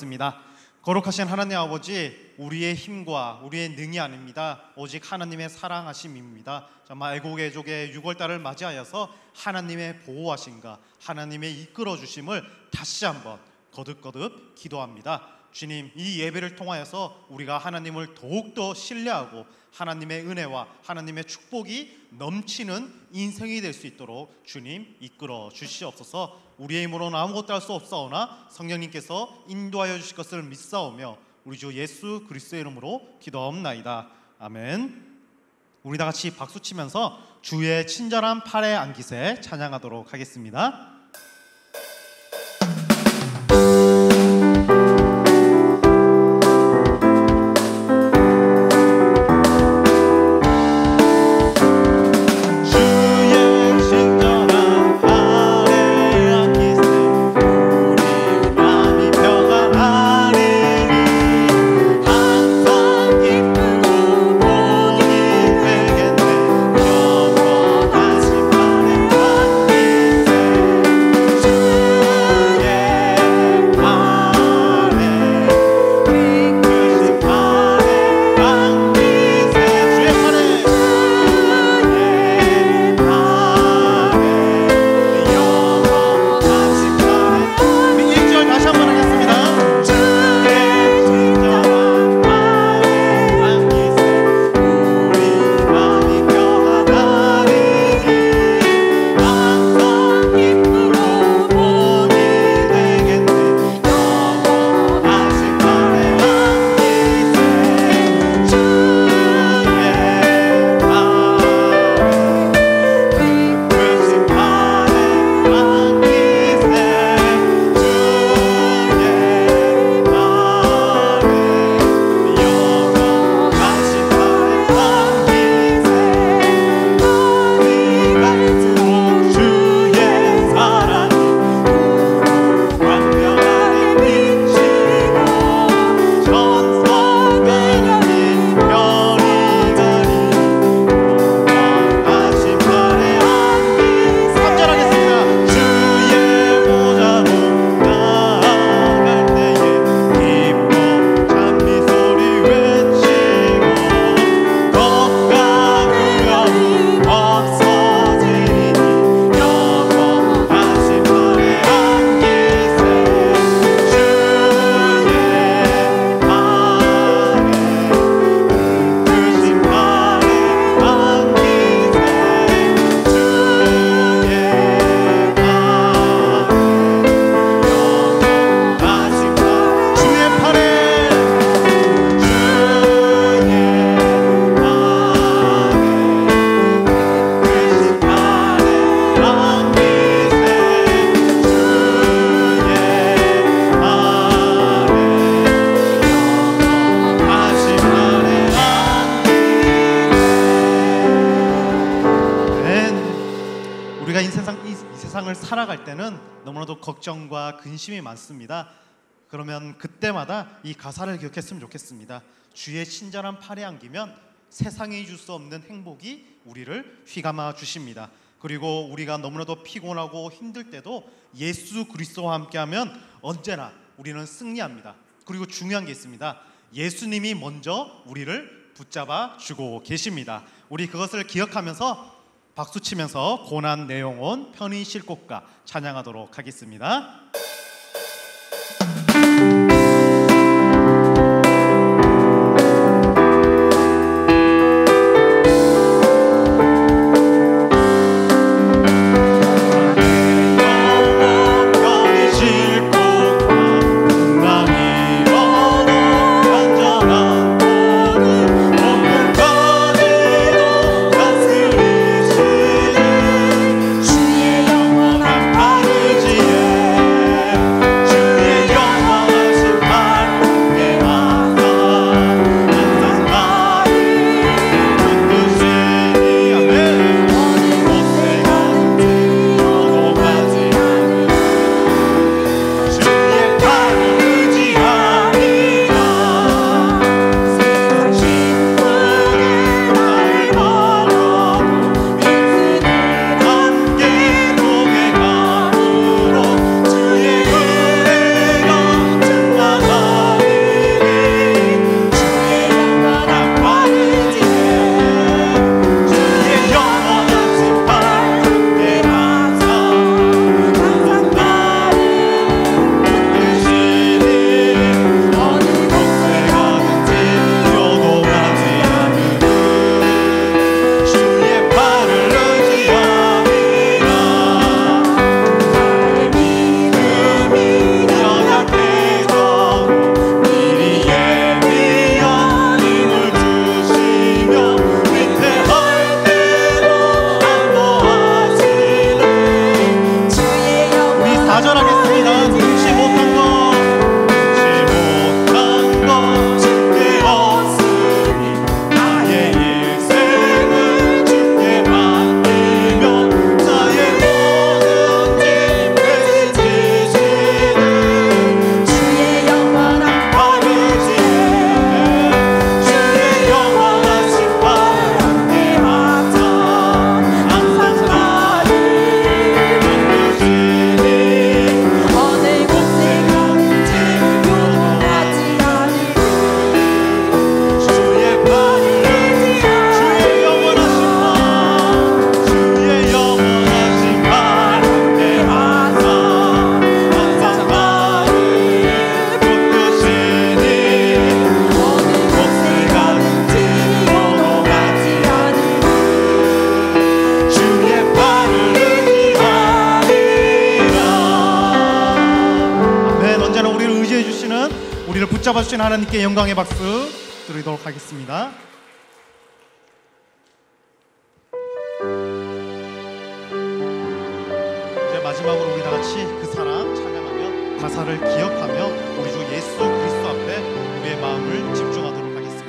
기도하겠습니다. 거룩하신 하나님 아버지, 우리의 힘과 우리의 능이 아닙니다. 오직 하나님의 사랑하심입니다. 정말 애국애족의 6월달을 맞이하여서 하나님의 보호하심과 하나님의 이끌어주심을 다시 한번 거듭거듭 기도합니다. 주님, 이 예배를 통하여서 우리가 하나님을 더욱더 신뢰하고 하나님의 은혜와 하나님의 축복이 넘치는 인생이 될 수 있도록 주님 이끌어 주시옵소서. 우리의 힘으로는 아무것도 할 수 없사오나 성령님께서 인도하여 주실 것을 믿사오며 우리 주 예수 그리스도의 이름으로 기도하옵나이다. 아멘. 우리 다 같이 박수치면서 주의 친절한 팔에 안기세 찬양하도록 하겠습니다. 살아갈 때는 너무나도 걱정과 근심이 많습니다. 그러면 그때마다 이 가사를 기억했으면 좋겠습니다. 주의 친절한 팔에 안기면 세상이 줄 수 없는 행복이 우리를 휘감아 주십니다. 그리고 우리가 너무나도 피곤하고 힘들 때도 예수 그리스도와 함께하면 언제나 우리는 승리합니다. 그리고 중요한 게 있습니다. 예수님이 먼저 우리를 붙잡아 주고 계십니다. 우리 그것을 기억하면서 박수치면서 고난 내 영혼 편히 쉴 곳가 찬양하도록 하겠습니다. 주의 영원한 우리를 붙잡아 주신 하나님께 영광의 박수 드리도록 하겠습니다. 이제 마지막으로 우리 다 같이 그 사랑 찬양하며 가사를 기억하며 우리 주 예수 그리스도 앞에 우리의 마음을 집중하도록 하겠습니다.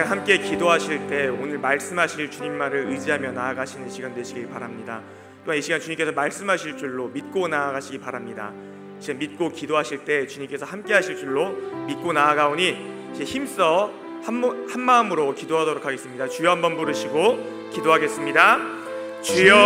함께 기도하실 때 오늘 말씀하실 주님 말을 의지하며 나아가시는 시간 되시길 바랍니다. 또한 이 시간 주님께서 말씀하실 줄로 믿고 나아가시기 바랍니다. 이제 믿고 기도하실 때 주님께서 함께 하실 줄로 믿고 나아가오니 이제 힘써 한 마음으로 기도하도록 하겠습니다. 주여 한번 부르시고 기도하겠습니다. 주여.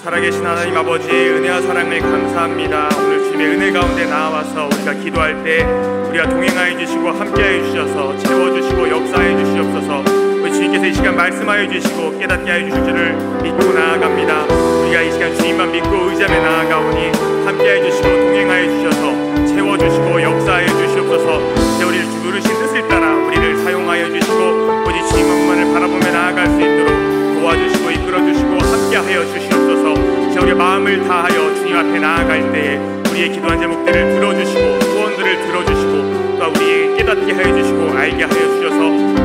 살아계신 하나님 아버지, 은혜와 사랑을 감사합니다. 오늘 주님의 은혜 가운데 나와서 우리가 기도할 때 우리가 동행하여 주시고 함께하여 주셔서 채워주시고 역사하여 주시옵소서. 우리 주님께서 이 시간 말씀하여 주시고 깨닫게 하여 주실 줄을 믿고 나아갑니다. 우리가 이 시간 주님만 믿고 의지하며 나아가오니 함께하여 주시고 동행하여 주셔서 채워주시고 역사하여 주시옵소서. 이제 우리를 누르신 뜻을 따라 우리를 사용하여 주시고 오직 주님만을 바라보며 나아갈 수 있도록 도와주시고 이끌어주시고 함께하여 주시옵소서. 이제 우리의 마음을 다하여 주님 앞에 나아갈 때에 우리의 기도한 제목들을 들어주시고 소원들을 들어주시고 또 우리에게 깨닫게 하여 주시고 알게 하여 주셔서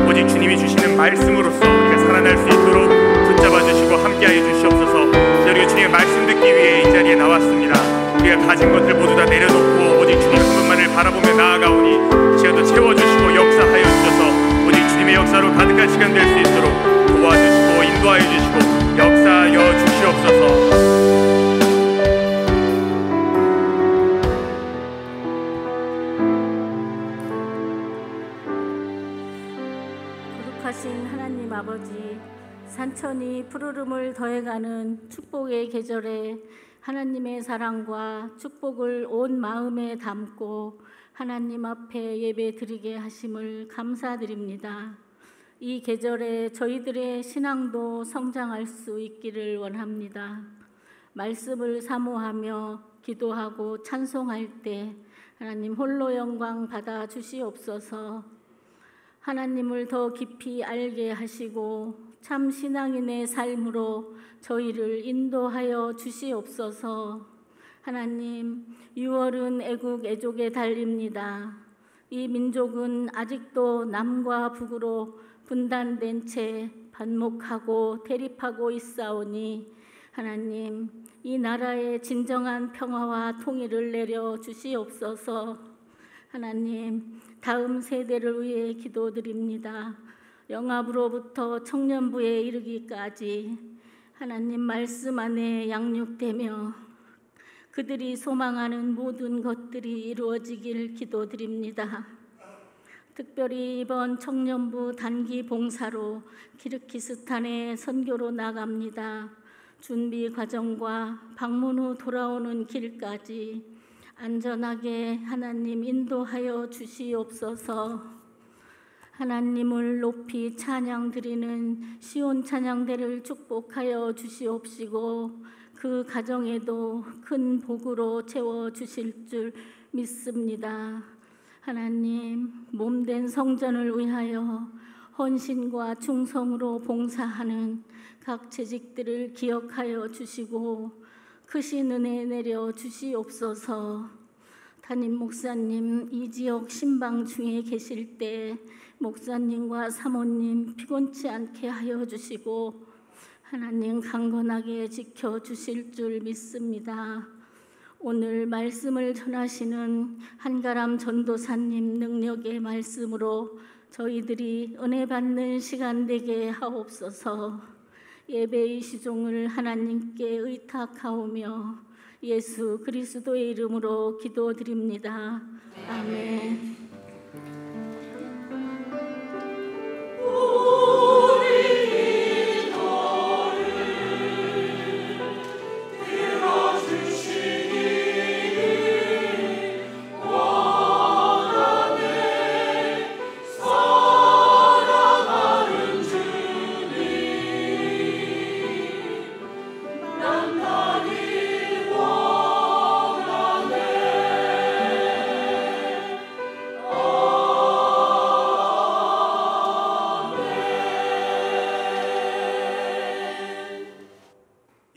오직 주님이 주시는 말씀으로써 우리가 살아날 수 있도록 붙잡아 주시고 함께하여 주시옵소서. 이제 우리가 주님의 말씀 듣기 위해 이 자리에 나왔습니다. 우리가 가진 것들 모두 다 내려놓고 오직 주님 한 분만을 바라보며 나아가오니 시간도 채워주시고 역사하여 주셔서 오직 주님의 역사로 가득한 시간 될 수 있도록 도와주시고 인도하여 주시고 역사하여 주시옵소서. 거룩하신 하나님 아버지, 산천이 푸르름을 더해가는 축복의 계절에 하나님의 사랑과 축복을 온 마음에 담고 하나님 앞에 예배 드리게 하심을 감사드립니다. 이 계절에 저희들의 신앙도 성장할 수 있기를 원합니다. 말씀을 사모하며 기도하고 찬송할 때 하나님 홀로 영광 받아 주시옵소서. 하나님을 더 깊이 알게 하시고 참 신앙인의 삶으로 저희를 인도하여 주시옵소서. 하나님, 6월은 애국 애족의 달입니다. 이 민족은 아직도 남과 북으로 분단된 채 반목하고 대립하고 있사오니 하나님, 이 나라에 진정한 평화와 통일을 내려 주시옵소서. 하나님, 다음 세대를 위해 기도드립니다. 영압으로부터 청년부에 이르기까지 하나님 말씀 안에 양육되며 그들이 소망하는 모든 것들이 이루어지길 기도드립니다. 특별히 이번 청년부 단기 봉사로 키르기스탄에 선교로 나갑니다. 준비 과정과 방문 후 돌아오는 길까지 안전하게 하나님 인도하여 주시옵소서. 하나님을 높이 찬양 드리는 시온 찬양대를 축복하여 주시옵시고 그 가정에도 큰 복으로 채워 주실 줄 믿습니다. 하나님, 몸된 성전을 위하여 헌신과 충성으로 봉사하는 각 재직들을 기억하여 주시고 크신 은혜 내려 주시옵소서. 담임 목사님 이 지역 신방 중에 계실 때 목사님과 사모님 피곤치 않게 하여 주시고 하나님 강건하게 지켜주실 줄 믿습니다. 오늘 말씀을 전하시는 한가람 전도사님 능력의 말씀으로 저희들이 은혜 받는 시간 되게 하옵소서. 예배의 시종을 하나님께 의탁하오며 예수 그리스도의 이름으로 기도드립니다. 아멘.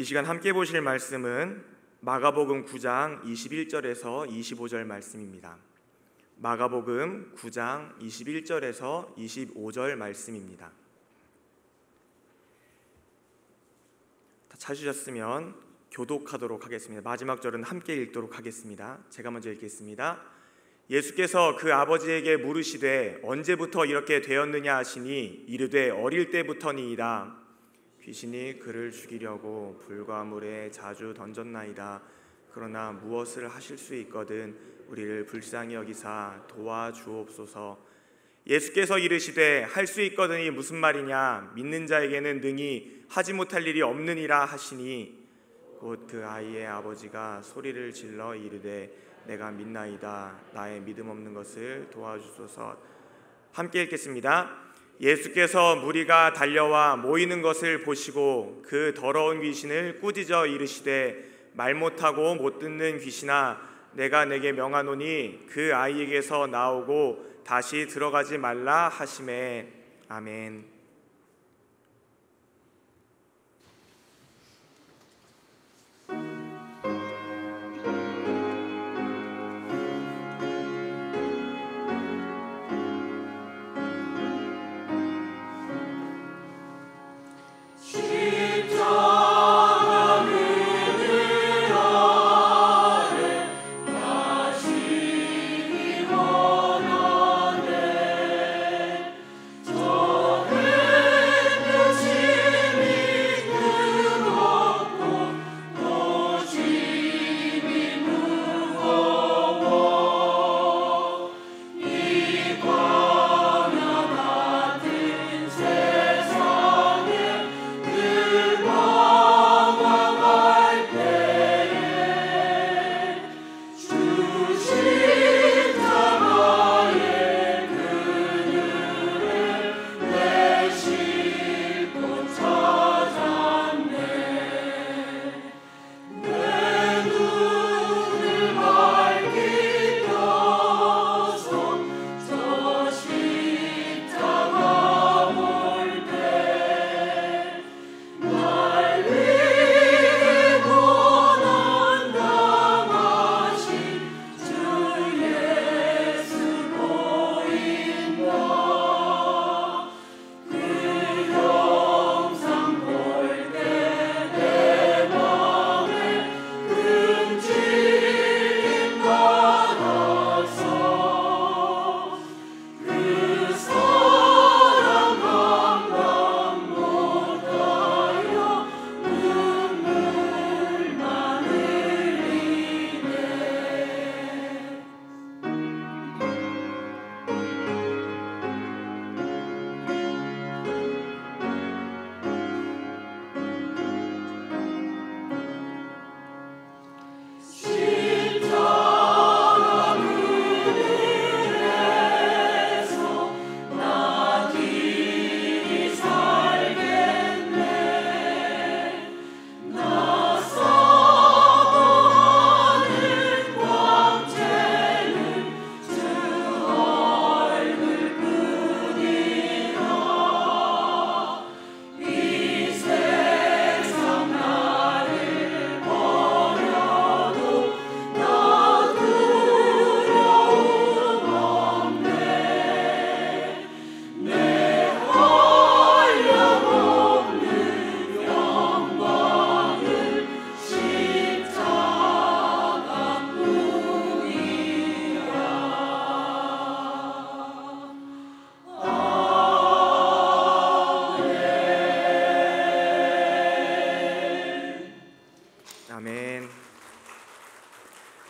이 시간 함께 보실 말씀은 마가복음 9장 21절에서 25절 말씀입니다. 마가복음 9장 21절에서 25절 말씀입니다. 다 찾으셨으면 교독하도록 하겠습니다. 마지막 절은 함께 읽도록 하겠습니다. 제가 먼저 읽겠습니다. 예수께서 그 아버지에게 물으시되 언제부터 이렇게 되었느냐 하시니 이르되 어릴 때부터니이다. 귀신이 그를 죽이려고 불과 물에 자주 던졌나이다. 그러나 무엇을 하실 수 있거든 우리를 불쌍히 여기사 도와주옵소서. 예수께서 이르시되 할 수 있거든이 무슨 말이냐 믿는 자에게는 능히 하지 못할 일이 없느니라 하시니 곧 그 아이의 아버지가 소리를 질러 이르되 내가 믿나이다. 나의 믿음 없는 것을 도와주소서. 함께 읽겠습니다. 예수께서 무리가 달려와 모이는 것을 보시고 그 더러운 귀신을 꾸짖어 이르시되 말 못하고 못 듣는 귀신아 내가 내게 명하노니 그 아이에게서 나오고 다시 들어가지 말라 하시매. 아멘. 원하네 저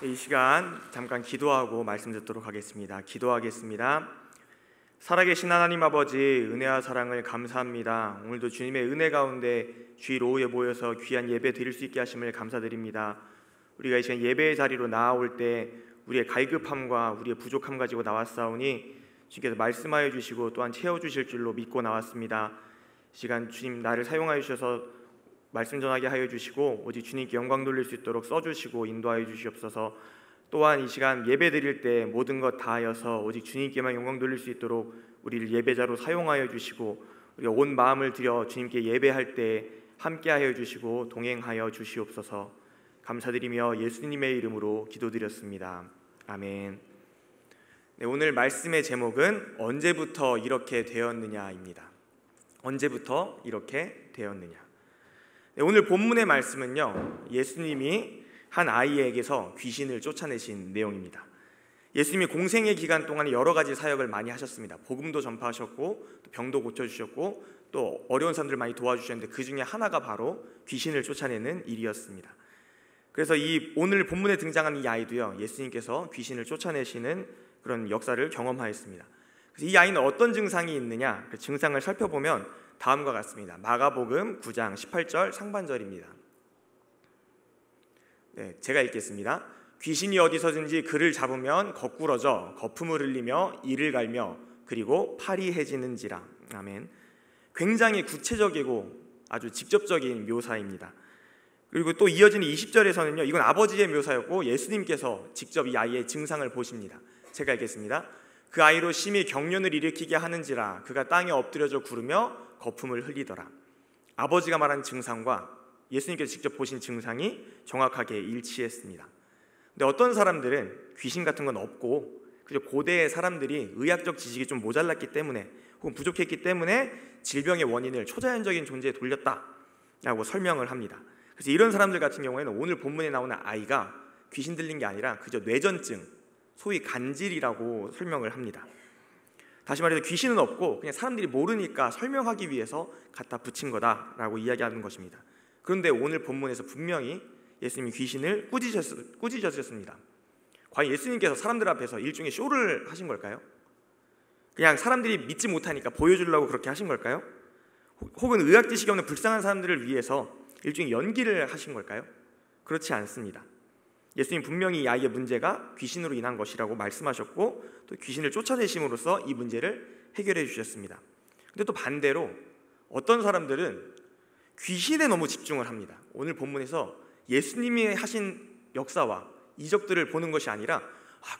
이 시간 잠깐 기도하고 말씀 듣도록 하겠습니다. 기도하겠습니다. 살아계신 하나님 아버지, 은혜와 사랑을 감사합니다. 오늘도 주님의 은혜 가운데 주일 오후에 모여서 귀한 예배 드릴 수 있게 하심을 감사드립니다. 우리가 이 시간 예배의 자리로 나아올 때 우리의 갈급함과 우리의 부족함 가지고 나왔사오니 주님께서 말씀하여 주시고 또한 채워주실 줄로 믿고 나왔습니다. 이 시간 주님 나를 사용하여 주셔서 말씀 전하게 하여 주시고 오직 주님께 영광 돌릴 수 있도록 써주시고 인도하여 주시옵소서. 또한 이 시간 예배 드릴 때 모든 것 다하여서 오직 주님께만 영광 돌릴 수 있도록 우리를 예배자로 사용하여 주시고 우리가 온 마음을 들여 주님께 예배할 때 함께하여 주시고 동행하여 주시옵소서. 감사드리며 예수님의 이름으로 기도드렸습니다. 아멘. 네, 오늘 말씀의 제목은 언제부터 이렇게 되었느냐입니다. 언제부터 이렇게 되었느냐. 네, 오늘 본문의 말씀은요, 예수님이 한 아이에게서 귀신을 쫓아내신 내용입니다. 예수님이 공생의 기간 동안에 여러 가지 사역을 많이 하셨습니다. 복음도 전파하셨고 또 병도 고쳐주셨고 또 어려운 사람들 많이 도와주셨는데 그 중에 하나가 바로 귀신을 쫓아내는 일이었습니다. 그래서 이 오늘 본문에 등장한 이 아이도요, 예수님께서 귀신을 쫓아내시는 그런 역사를 경험하였습니다. 그래서 이 아이는 어떤 증상이 있느냐, 그 증상을 살펴보면 다음과 같습니다. 마가복음 9장 18절 상반절입니다. 네, 제가 읽겠습니다. 귀신이 어디서든지 그를 잡으면 거꾸러져 거품을 흘리며 이를 갈며 그리고 팔이 해지는지라. 아멘. 굉장히 구체적이고 아주 직접적인 묘사입니다. 그리고 또 이어지는 20절에서는요, 이건 아버지의 묘사였고 예수님께서 직접 이 아이의 증상을 보십니다. 제가 읽겠습니다. 그 아이로 심히 경련을 일으키게 하는지라 그가 땅에 엎드려져 구르며 거품을 흘리더라. 아버지가 말한 증상과 예수님께서 직접 보신 증상이 정확하게 일치했습니다. 근데 어떤 사람들은 귀신 같은 건 없고 그저 고대의 사람들이 의학적 지식이 좀 모자랐기 때문에 혹은 부족했기 때문에 질병의 원인을 초자연적인 존재에 돌렸다라고 설명을 합니다. 그래서 이런 사람들 같은 경우에는 오늘 본문에 나오는 아이가 귀신 들린 게 아니라 그저 뇌전증, 소위 간질이라고 설명을 합니다. 다시 말해서 귀신은 없고 그냥 사람들이 모르니까 설명하기 위해서 갖다 붙인 거다라고 이야기하는 것입니다. 그런데 오늘 본문에서 분명히 예수님이 귀신을 꾸짖으셨습니다. 과연 예수님께서 사람들 앞에서 일종의 쇼를 하신 걸까요? 그냥 사람들이 믿지 못하니까 보여주려고 그렇게 하신 걸까요? 혹은 의학 지식이 없는 불쌍한 사람들을 위해서 일종의 연기를 하신 걸까요? 그렇지 않습니다. 예수님 분명히 이 아이의 문제가 귀신으로 인한 것이라고 말씀하셨고 또 귀신을 쫓아내심으로써 이 문제를 해결해 주셨습니다. 근데 또 반대로 어떤 사람들은 귀신에 너무 집중을 합니다. 오늘 본문에서 예수님이 하신 역사와 이적들을 보는 것이 아니라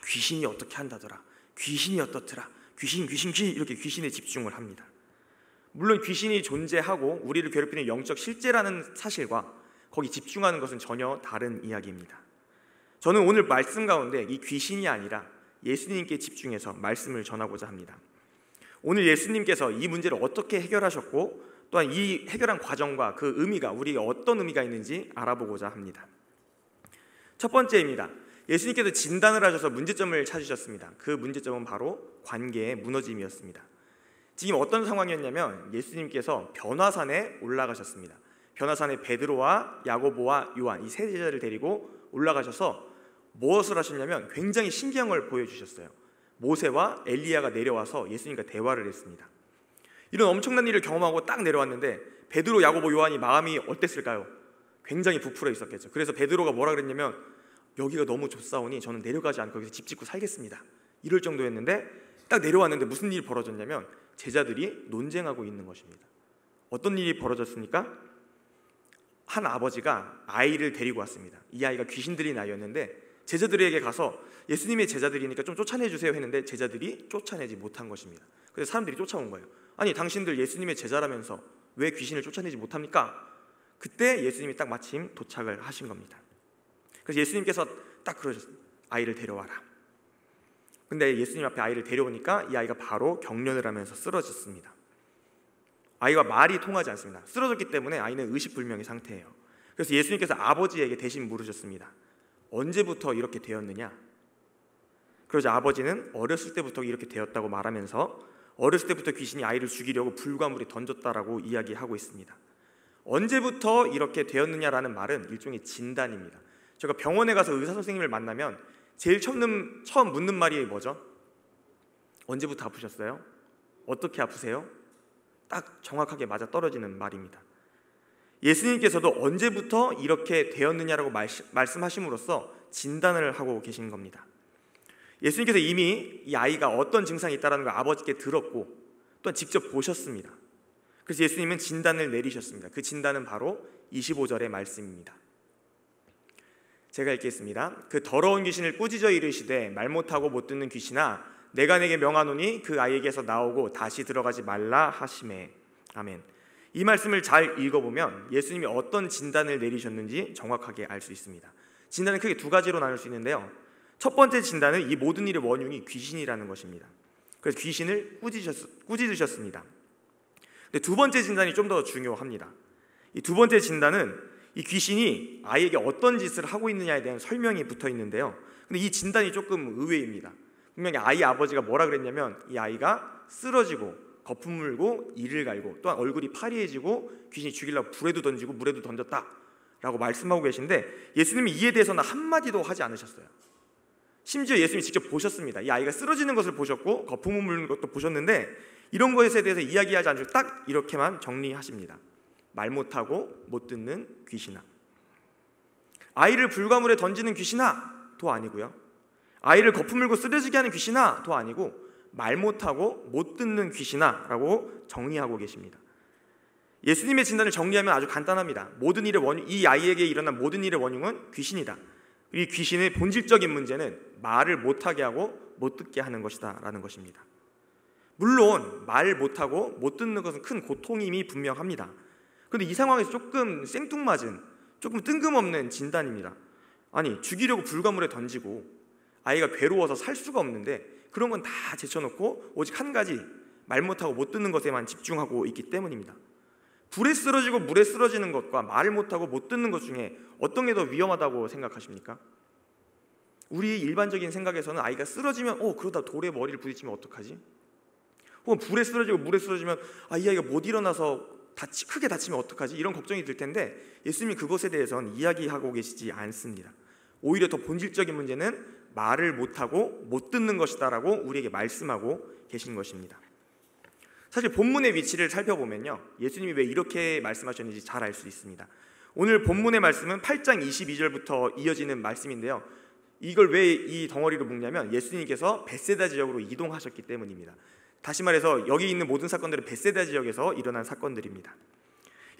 귀신이 어떻게 한다더라, 귀신이 어떻더라, 귀신 이렇게 귀신에 집중을 합니다. 물론 귀신이 존재하고 우리를 괴롭히는 영적 실제라는 사실과 거기 집중하는 것은 전혀 다른 이야기입니다. 저는 오늘 말씀 가운데 이 귀신이 아니라 예수님께 집중해서 말씀을 전하고자 합니다. 오늘 예수님께서 이 문제를 어떻게 해결하셨고 또한 이 해결한 과정과 그 의미가 우리에게 어떤 의미가 있는지 알아보고자 합니다. 첫 번째입니다. 예수님께서 진단을 하셔서 문제점을 찾으셨습니다. 그 문제점은 바로 관계의 무너짐이었습니다. 지금 어떤 상황이었냐면 예수님께서 변화산에 올라가셨습니다. 변화산에 베드로와 야고보와 요한 이 세 제자를 데리고 올라가셔서 무엇을 하셨냐면 굉장히 신기한 걸 보여주셨어요. 모세와 엘리야가 내려와서 예수님과 대화를 했습니다. 이런 엄청난 일을 경험하고 딱 내려왔는데 베드로, 야고보, 요한이 마음이 어땠을까요? 굉장히 부풀어 있었겠죠. 그래서 베드로가 뭐라 그랬냐면 여기가 너무 좁사오니 저는 내려가지 않고 여기서 집 짓고 살겠습니다. 이럴 정도였는데 딱 내려왔는데 무슨 일이 벌어졌냐면 제자들이 논쟁하고 있는 것입니다. 어떤 일이 벌어졌습니까? 한 아버지가 아이를 데리고 왔습니다. 이 아이가 귀신 들린 아이였는데 제자들에게 가서 예수님의 제자들이니까 좀 쫓아내주세요 했는데 제자들이 쫓아내지 못한 것입니다. 그래서 사람들이 쫓아온 거예요. 아니 당신들 예수님의 제자라면서 왜 귀신을 쫓아내지 못합니까? 그때 예수님이 딱 마침 도착을 하신 겁니다. 그래서 예수님께서 딱 그러셨습니다. 아이를 데려와라. 근데 예수님 앞에 아이를 데려오니까 이 아이가 바로 경련을 하면서 쓰러졌습니다. 아이와 말이 통하지 않습니다. 쓰러졌기 때문에 아이는 의식불명의 상태예요. 그래서 예수님께서 아버지에게 대신 물으셨습니다. 언제부터 이렇게 되었느냐? 그러자 아버지는 어렸을 때부터 이렇게 되었다고 말하면서 어렸을 때부터 귀신이 아이를 죽이려고 불과 물에 던졌다라고 이야기하고 있습니다. 언제부터 이렇게 되었느냐라는 말은 일종의 진단입니다. 제가 병원에 가서 의사 선생님을 만나면 제일 처음 묻는 말이 뭐죠? 언제부터 아프셨어요? 어떻게 아프세요? 딱 정확하게 맞아 떨어지는 말입니다. 예수님께서도 언제부터 이렇게 되었느냐라고 말씀하심으로써 진단을 하고 계신 겁니다. 예수님께서 이미 이 아이가 어떤 증상이 있다는 걸 아버지께 들었고 또한 직접 보셨습니다. 그래서 예수님은 진단을 내리셨습니다. 그 진단은 바로 25절의 말씀입니다. 제가 읽겠습니다. 그 더러운 귀신을 꾸짖어 이르시되 말 못하고 못 듣는 귀신아 내가 내게 명하노니 그 아이에게서 나오고 다시 들어가지 말라 하시매. 아멘. 이 말씀을 잘 읽어보면 예수님이 어떤 진단을 내리셨는지 정확하게 알 수 있습니다. 진단은 크게 두 가지로 나눌 수 있는데요. 첫 번째 진단은 이 모든 일의 원흉이 귀신이라는 것입니다. 그래서 귀신을 꾸짖으셨습니다. 근데 두 번째 진단이 좀 더 중요합니다. 이 두 번째 진단은 이 귀신이 아이에게 어떤 짓을 하고 있느냐에 대한 설명이 붙어 있는데요. 근데 이 진단이 조금 의외입니다. 분명히 아이 아버지가 뭐라 그랬냐면 이 아이가 쓰러지고 거품 물고 이를 갈고 또한 얼굴이 파리해지고 귀신이 죽이려고 불에도 던지고 물에도 던졌다 라고 말씀하고 계신데 예수님이 이에 대해서는 한마디도 하지 않으셨어요. 심지어 예수님이 직접 보셨습니다. 이 아이가 쓰러지는 것을 보셨고 거품을 물는 것도 보셨는데 이런 것에 대해서 이야기하지 않으시고 딱 이렇게만 정리하십니다. 말 못하고 못 듣는 귀신아. 아이를 불가물에 던지는 귀신아 도 아니고요. 아이를 거품 물고 쓰러지게 하는 귀신아 도 아니고 말 못하고 못 듣는 귀신아 라고 정리하고 계십니다. 예수님의 진단을 정리하면 아주 간단합니다. 모든 일의 원흉, 이 아이에게 일어난 모든 일의 원흉은 귀신이다. 이 귀신의 본질적인 문제는 말을 못하게 하고 못 듣게 하는 것이다 라는 것입니다. 물론 말 못하고 못 듣는 것은 큰 고통임이 분명합니다. 그런데 이 상황에서 조금 생뚱맞은, 조금 뜬금없는 진단입니다. 아니 죽이려고 불가물에 던지고 아이가 괴로워서 살 수가 없는데 그런 건 다 제쳐놓고 오직 한 가지 말 못하고 못 듣는 것에만 집중하고 있기 때문입니다. 불에 쓰러지고 물에 쓰러지는 것과 말을 못하고 못 듣는 것 중에 어떤 게 더 위험하다고 생각하십니까? 우리 일반적인 생각에서는 아이가 쓰러지면 그러다 돌에 머리를 부딪히면 어떡하지? 혹은 불에 쓰러지고 물에 쓰러지면 이 아이가 못 일어나서 크게 다치면 어떡하지? 이런 걱정이 들 텐데 예수님이 그것에 대해서는 이야기하고 계시지 않습니다. 오히려 더 본질적인 문제는 말을 못하고 못 듣는 것이다 라고 우리에게 말씀하고 계신 것입니다. 사실 본문의 위치를 살펴보면요 예수님이 왜 이렇게 말씀하셨는지 잘 알 수 있습니다. 오늘 본문의 말씀은 8장 22절부터 이어지는 말씀인데요, 이걸 왜 이 덩어리로 묶냐면 예수님께서 벳세다 지역으로 이동하셨기 때문입니다. 다시 말해서 여기 있는 모든 사건들은 벳세다 지역에서 일어난 사건들입니다.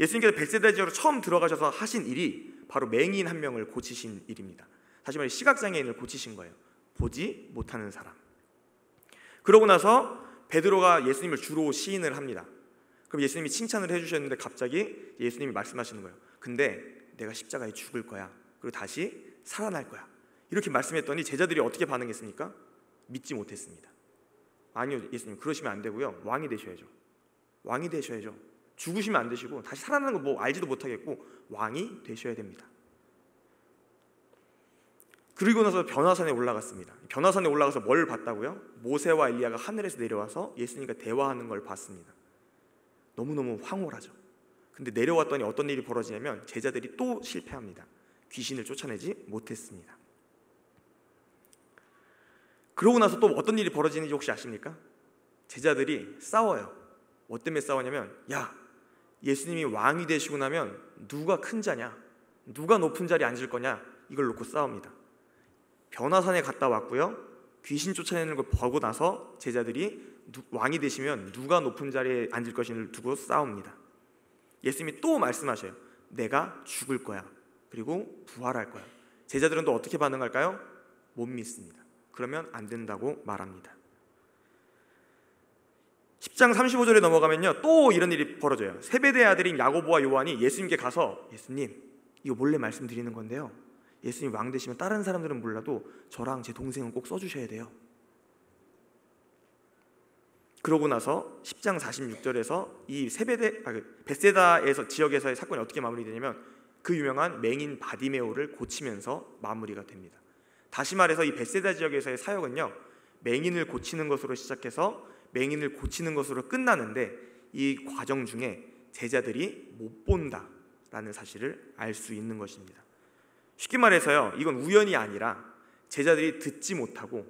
예수님께서 벳세다 지역으로 처음 들어가셔서 하신 일이 바로 맹인 한 명을 고치신 일입니다. 다시 말해 시각장애인을 고치신 거예요. 보지 못하는 사람. 그러고 나서 베드로가 예수님을 주로 시인을 합니다. 그럼 예수님이 칭찬을 해주셨는데 갑자기 예수님이 말씀하시는 거예요. 근데 내가 십자가에 죽을 거야. 그리고 다시 살아날 거야. 이렇게 말씀했더니 제자들이 어떻게 반응했습니까? 믿지 못했습니다. 아니요 예수님 그러시면 안 되고요. 왕이 되셔야죠. 왕이 되셔야죠. 죽으시면 안 되시고 다시 살아나는 거 뭐 알지도 못하겠고 왕이 되셔야 됩니다. 그리고 나서 변화산에 올라갔습니다. 변화산에 올라가서 뭘 봤다고요? 모세와 엘리야가 하늘에서 내려와서 예수님과 대화하는 걸 봤습니다. 너무너무 황홀하죠. 근데 내려왔더니 어떤 일이 벌어지냐면 제자들이 또 실패합니다. 귀신을 쫓아내지 못했습니다. 그러고 나서 또 어떤 일이 벌어지는지 혹시 아십니까? 제자들이 싸워요. 뭐 때문에 싸우냐면 야 예수님이 왕이 되시고 나면 누가 큰 자냐? 누가 높은 자리에 앉을 거냐? 이걸 놓고 싸웁니다. 변화산에 갔다 왔고요. 귀신 쫓아내는 걸 보고 나서 제자들이 왕이 되시면 누가 높은 자리에 앉을 것인지를 두고 싸웁니다. 예수님이 또 말씀하셔요. 내가 죽을 거야. 그리고 부활할 거야. 제자들은 또 어떻게 반응할까요? 못 믿습니다. 그러면 안 된다고 말합니다. 10장 35절에 넘어가면요 또 이런 일이 벌어져요. 세베대의 아들인 야고보와 요한이 예수님께 가서 예수님 이거 몰래 말씀드리는 건데요 예수님 왕 되시면 다른 사람들은 몰라도 저랑 제 동생은 꼭 써주셔야 돼요. 그러고 나서 10장 46절에서 이 벳세다에서 지역에서의 사건이 어떻게 마무리되냐면 그 유명한 맹인 바디메오를 고치면서 마무리가 됩니다. 다시 말해서 이 벳세다 지역에서의 사역은요 맹인을 고치는 것으로 시작해서 맹인을 고치는 것으로 끝나는데 이 과정 중에 제자들이 못 본다라는 사실을 알 수 있는 것입니다. 쉽게 말해서요, 이건 우연이 아니라 제자들이 듣지 못하고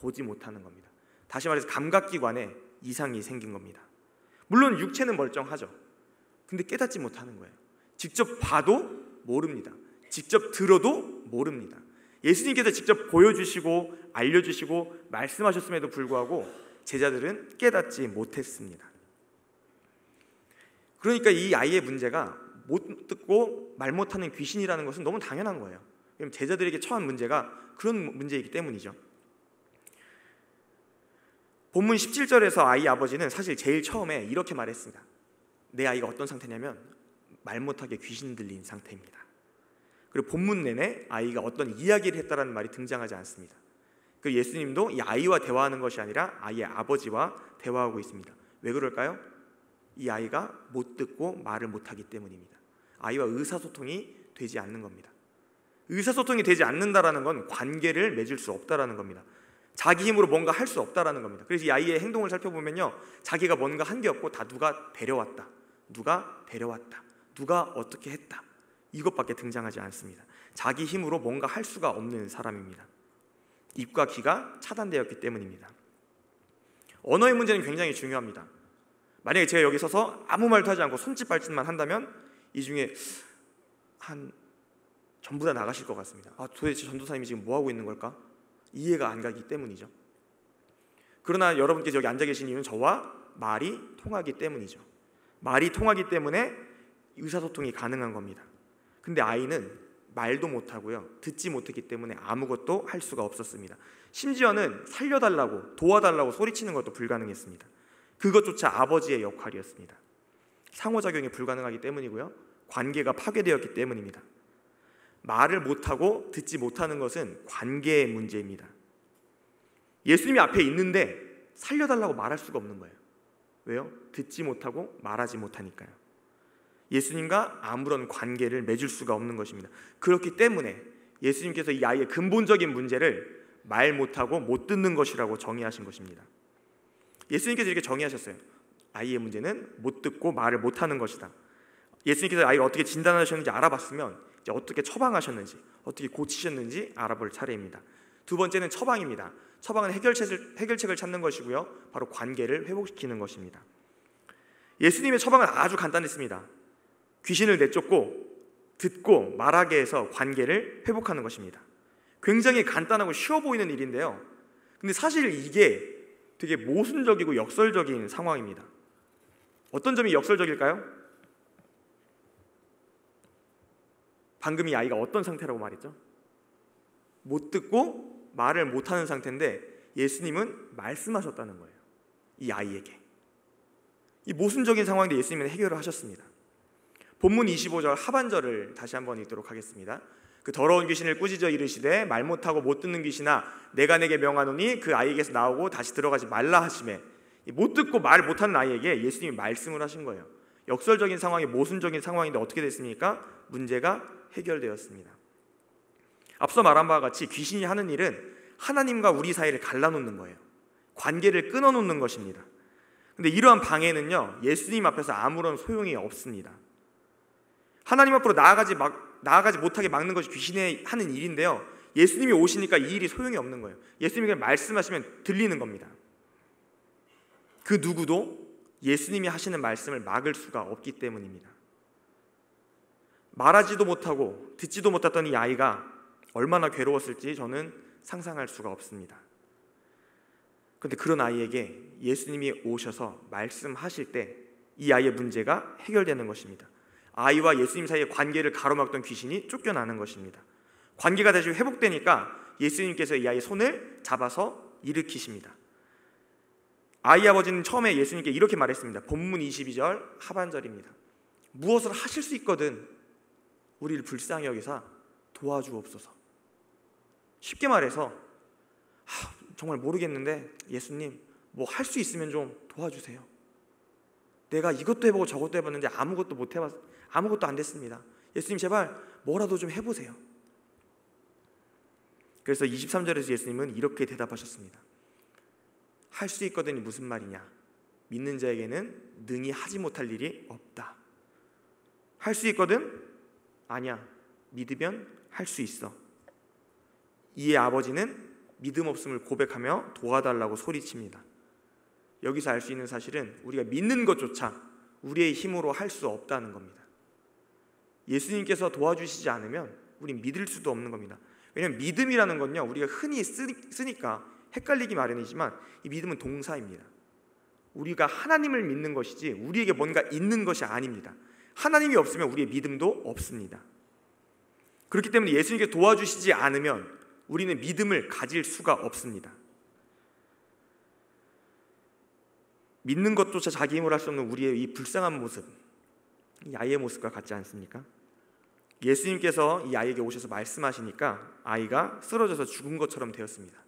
보지 못하는 겁니다. 다시 말해서 감각기관에 이상이 생긴 겁니다. 물론 육체는 멀쩡하죠. 근데 깨닫지 못하는 거예요. 직접 봐도 모릅니다. 직접 들어도 모릅니다. 예수님께서 직접 보여주시고 알려주시고 말씀하셨음에도 불구하고 제자들은 깨닫지 못했습니다. 그러니까 이 아이의 문제가 못 듣고 말 못하는 귀신이라는 것은 너무 당연한 거예요. 왜냐하면 제자들에게 처한 문제가 그런 문제이기 때문이죠. 본문 17절에서 아이 아버지는 사실 제일 처음에 이렇게 말했습니다. 내 아이가 어떤 상태냐면 말 못하게 귀신 들린 상태입니다. 그리고 본문 내내 아이가 어떤 이야기를 했다라는 말이 등장하지 않습니다. 그리고 예수님도 이 아이와 대화하는 것이 아니라 아이의 아버지와 대화하고 있습니다. 왜 그럴까요? 이 아이가 못 듣고 말을 못하기 때문입니다. 아이와 의사소통이 되지 않는 겁니다. 의사소통이 되지 않는다라는 건 관계를 맺을 수 없다라는 겁니다. 자기 힘으로 뭔가 할 수 없다라는 겁니다. 그래서 이 아이의 행동을 살펴보면요, 자기가 뭔가 한 게 없고 다 누가 데려왔다, 누가 어떻게 했다, 이것밖에 등장하지 않습니다. 자기 힘으로 뭔가 할 수가 없는 사람입니다. 입과 귀가 차단되었기 때문입니다. 언어의 문제는 굉장히 중요합니다. 만약에 제가 여기 서서 아무 말도 하지 않고 손짓 발짓만 한다면 이 중에 한 전부 다 나가실 것 같습니다. 도대체 전도사님이 지금 뭐 하고 있는 걸까? 이해가 안 가기 때문이죠. 그러나 여러분께서 여기 앉아 계신 이유는 저와 말이 통하기 때문이죠. 말이 통하기 때문에 의사소통이 가능한 겁니다. 근데 아이는 말도 못하고요, 듣지 못했기 때문에 아무것도 할 수가 없었습니다. 심지어는 살려달라고, 도와달라고 소리치는 것도 불가능했습니다. 그것조차 아버지의 역할이었습니다. 상호작용이 불가능하기 때문이고요, 관계가 파괴되었기 때문입니다. 말을 못하고 듣지 못하는 것은 관계의 문제입니다. 예수님이 앞에 있는데 살려달라고 말할 수가 없는 거예요. 왜요? 듣지 못하고 말하지 못하니까요. 예수님과 아무런 관계를 맺을 수가 없는 것입니다. 그렇기 때문에 예수님께서 이 아이의 근본적인 문제를 말 못하고 못 듣는 것이라고 정의하신 것입니다. 예수님께서 이렇게 정의하셨어요. 아이의 문제는 못 듣고 말을 못하는 것이다. 예수님께서 아이를 어떻게 진단하셨는지 알아봤으면 이제 어떻게 처방하셨는지, 어떻게 고치셨는지 알아볼 차례입니다. 두 번째는 처방입니다. 처방은 해결책을 찾는 것이고요, 바로 관계를 회복시키는 것입니다. 예수님의 처방은 아주 간단했습니다. 귀신을 내쫓고 듣고 말하게 해서 관계를 회복하는 것입니다. 굉장히 간단하고 쉬워 보이는 일인데요, 근데 사실 이게 되게 모순적이고 역설적인 상황입니다. 어떤 점이 역설적일까요? 방금 이 아이가 어떤 상태라고 말했죠? 못 듣고 말을 못하는 상태인데 예수님은 말씀하셨다는 거예요. 이 아이에게. 이 모순적인 상황인데 예수님은 해결을 하셨습니다. 본문 25절 하반절을 다시 한번 읽도록 하겠습니다. 그 더러운 귀신을 꾸짖어 이르시되 말 못하고 못 듣는 귀신아 내가 내게 명하노니 그 아이에게서 나오고 다시 들어가지 말라 하시매, 못 듣고 말 못하는 아이에게 예수님이 말씀을 하신 거예요. 역설적인 상황이 모순적인 상황인데 어떻게 됐습니까? 문제가 해결되었습니다. 앞서 말한 바와 같이 귀신이 하는 일은 하나님과 우리 사이를 갈라놓는 거예요. 관계를 끊어놓는 것입니다. 근데 이러한 방해는요, 예수님 앞에서 아무런 소용이 없습니다. 하나님 앞으로 나아가지 못하게 막는 것이 귀신이 하는 일인데요, 예수님이 오시니까 이 일이 소용이 없는 거예요. 예수님이 말씀하시면 들리는 겁니다. 그 누구도 예수님이 하시는 말씀을 막을 수가 없기 때문입니다. 말하지도 못하고 듣지도 못했던 이 아이가 얼마나 괴로웠을지 저는 상상할 수가 없습니다. 그런데 그런 아이에게 예수님이 오셔서 말씀하실 때 이 아이의 문제가 해결되는 것입니다. 아이와 예수님 사이의 관계를 가로막던 귀신이 쫓겨나는 것입니다. 관계가 다시 회복되니까 예수님께서 이 아이의 손을 잡아서 일으키십니다. 아이 아버지는 처음에 예수님께 이렇게 말했습니다. 본문 22절 하반절입니다. 무엇을 하실 수 있거든 우리를 불쌍히 여기사 도와주옵소서. 쉽게 말해서 정말 모르겠는데 예수님 뭐 할 수 있으면 좀 도와주세요. 내가 이것도 해보고 저것도 해봤는데 아무것도 안 됐습니다. 예수님 제발 뭐라도 좀 해보세요. 그래서 23절에서 예수님은 이렇게 대답하셨습니다. 할 수 있거든이 무슨 말이냐? 믿는 자에게는 능히 하지 못할 일이 없다. 할 수 있거든? 아니야. 믿으면 할 수 있어. 이의 아버지는 믿음 없음을 고백하며 도와달라고 소리칩니다. 여기서 알 수 있는 사실은 우리가 믿는 것조차 우리의 힘으로 할 수 없다는 겁니다. 예수님께서 도와주시지 않으면 우린 믿을 수도 없는 겁니다. 왜냐하면 믿음이라는 건요, 우리가 흔히 쓰니까 헷갈리기 마련이지만 이 믿음은 동사입니다. 우리가 하나님을 믿는 것이지 우리에게 뭔가 있는 것이 아닙니다. 하나님이 없으면 우리의 믿음도 없습니다. 그렇기 때문에 예수님께 도와주시지 않으면 우리는 믿음을 가질 수가 없습니다. 믿는 것조차 자기 힘으로 할 수 없는 우리의 이 불쌍한 모습, 이 아이의 모습과 같지 않습니까? 예수님께서 이 아이에게 오셔서 말씀하시니까 아이가 쓰러져서 죽은 것처럼 되었습니다.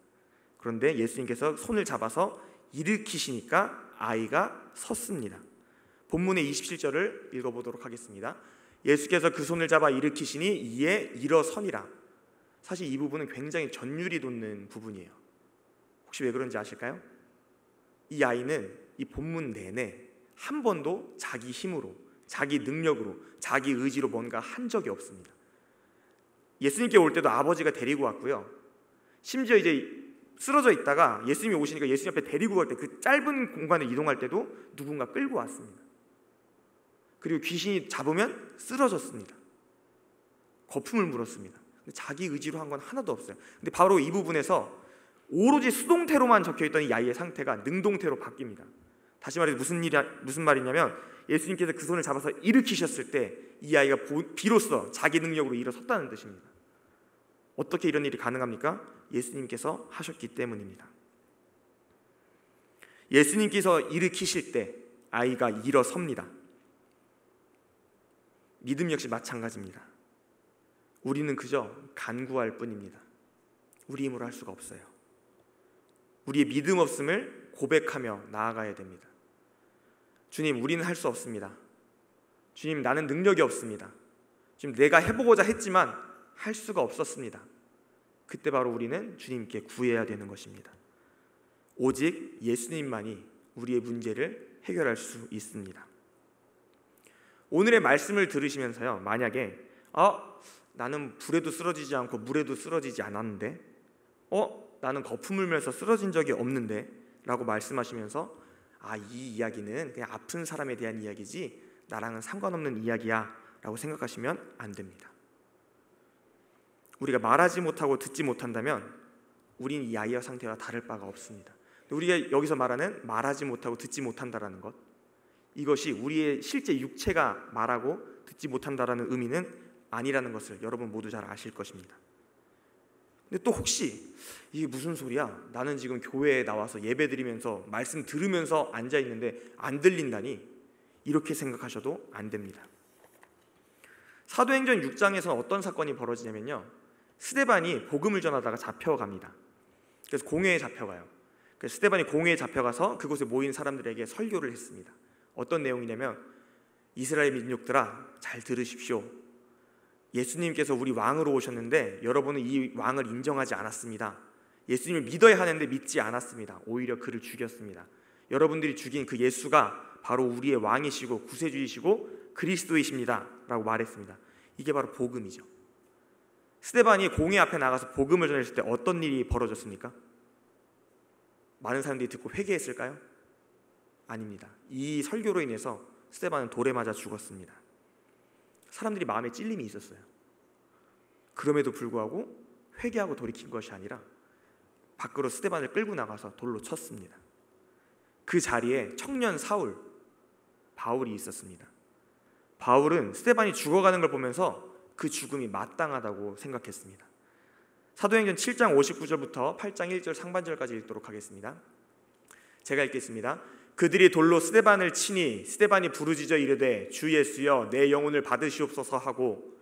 그런데 예수님께서 손을 잡아서 일으키시니까 아이가 섰습니다. 본문의 27절을 읽어보도록 하겠습니다. 예수께서 그 손을 잡아 일으키시니 이에 일어서니라. 사실 이 부분은 굉장히 전율이 돋는 부분이에요. 혹시 왜 그런지 아실까요? 이 아이는 이 본문 내내 한 번도 자기 힘으로, 자기 능력으로, 자기 의지로 뭔가 한 적이 없습니다. 예수님께 올 때도 아버지가 데리고 왔고요. 심지어 이제 쓰러져 있다가 예수님이 오시니까 예수님 앞에 데리고 갈 때 그 짧은 공간을 이동할 때도 누군가 끌고 왔습니다. 그리고 귀신이 잡으면 쓰러졌습니다. 거품을 물었습니다. 근데 자기 의지로 한 건 하나도 없어요. 근데 바로 이 부분에서 오로지 수동태로만 적혀있던 이 아이의 상태가 능동태로 바뀝니다. 다시 말해서 무슨 말이냐면 예수님께서 그 손을 잡아서 일으키셨을 때 이 아이가 비로소 자기 능력으로 일어섰다는 뜻입니다. 어떻게 이런 일이 가능합니까? 예수님께서 하셨기 때문입니다. 예수님께서 일으키실 때 아이가 일어섭니다. 믿음 역시 마찬가지입니다. 우리는 그저 간구할 뿐입니다. 우리 힘으로 할 수가 없어요. 우리의 믿음 없음을 고백하며 나아가야 됩니다. 주님, 우리는 할 수 없습니다. 주님, 나는 능력이 없습니다. 지금 내가 해보고자 했지만 할 수가 없었습니다. 그때 바로 우리는 주님께 구해야 되는 것입니다. 오직 예수님만이 우리의 문제를 해결할 수 있습니다. 오늘의 말씀을 들으시면서요, 만약에 나는 불에도 쓰러지지 않고 물에도 쓰러지지 않았는데 나는 거품 물면서 쓰러진 적이 없는데 라고 말씀하시면서 이 이야기는 그냥 아픈 사람에 대한 이야기지 나랑은 상관없는 이야기야 라고 생각하시면 안 됩니다. 우리가 말하지 못하고 듣지 못한다면 우린 이 아이의 상태와 다를 바가 없습니다. 우리가 여기서 말하는 말하지 못하고 듣지 못한다라는 것, 이것이 우리의 실제 육체가 말하고 듣지 못한다라는 의미는 아니라는 것을 여러분 모두 잘 아실 것입니다. 근데 또 혹시 이게 무슨 소리야? 나는 지금 교회에 나와서 예배 드리면서 말씀 들으면서 앉아 있는데 안 들린다니? 이렇게 생각하셔도 안 됩니다. 사도행전 6장에서는 어떤 사건이 벌어지냐면요, 스데반이 복음을 전하다가 잡혀갑니다. 그래서 공회에 잡혀가요. 그래서 스데반이 공회에 잡혀가서 그곳에 모인 사람들에게 설교를 했습니다. 어떤 내용이냐면, 이스라엘 민족들아, 잘 들으십시오. 예수님께서 우리 왕으로 오셨는데 여러분은 이 왕을 인정하지 않았습니다. 예수님을 믿어야 하는데 믿지 않았습니다. 오히려 그를 죽였습니다. 여러분들이 죽인 그 예수가 바로 우리의 왕이시고 구세주이시고 그리스도이십니다 라고 말했습니다. 이게 바로 복음이죠. 스데반이 공회 앞에 나가서 복음을 전했을 때 어떤 일이 벌어졌습니까? 많은 사람들이 듣고 회개했을까요? 아닙니다. 이 설교로 인해서 스데반은 돌에 맞아 죽었습니다. 사람들이 마음에 찔림이 있었어요. 그럼에도 불구하고 회개하고 돌이킨 것이 아니라 밖으로 스데반을 끌고 나가서 돌로 쳤습니다. 그 자리에 청년 사울, 바울이 있었습니다. 바울은 스데반이 죽어가는 걸 보면서 그 죽음이 마땅하다고 생각했습니다. 사도행전 7장 59절부터 8장 1절 상반절까지 읽도록 하겠습니다. 제가 읽겠습니다. 그들이 돌로 스데반을 치니 스데반이 부르짖어 이르되 주 예수여 내 영혼을 받으시옵소서 하고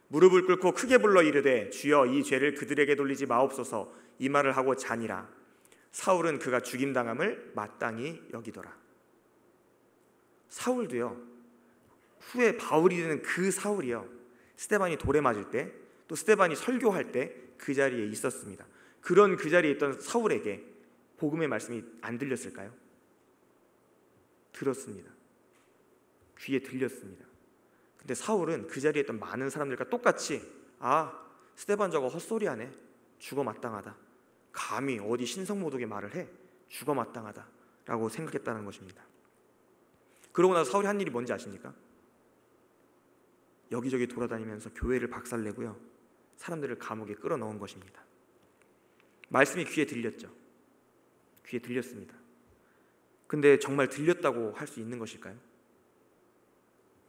무릎을 꿇고 크게 불러 이르되 주여 이 죄를 그들에게 돌리지 마옵소서 이 말을 하고 자니라. 사울은 그가 죽임당함을 마땅히 여기더라. 사울도요, 후에 바울이 되는 그 사울이요, 스데반이 돌에 맞을 때 또 스데반이 설교할 때 그 자리에 있었습니다. 그런 그 자리에 있던 사울에게 복음의 말씀이 안 들렸을까요? 들었습니다. 귀에 들렸습니다. 근데 사울은 그 자리에 있던 많은 사람들과 똑같이 스데반 저거 헛소리하네, 죽어 마땅하다, 감히 어디 신성모독의 말을 해, 죽어 마땅하다 라고 생각했다는 것입니다. 그러고 나서 사울이 한 일이 뭔지 아십니까? 여기저기 돌아다니면서 교회를 박살내고요, 사람들을 감옥에 끌어넣은 것입니다. 말씀이 귀에 들렸죠. 귀에 들렸습니다. 근데 정말 들렸다고 할 수 있는 것일까요?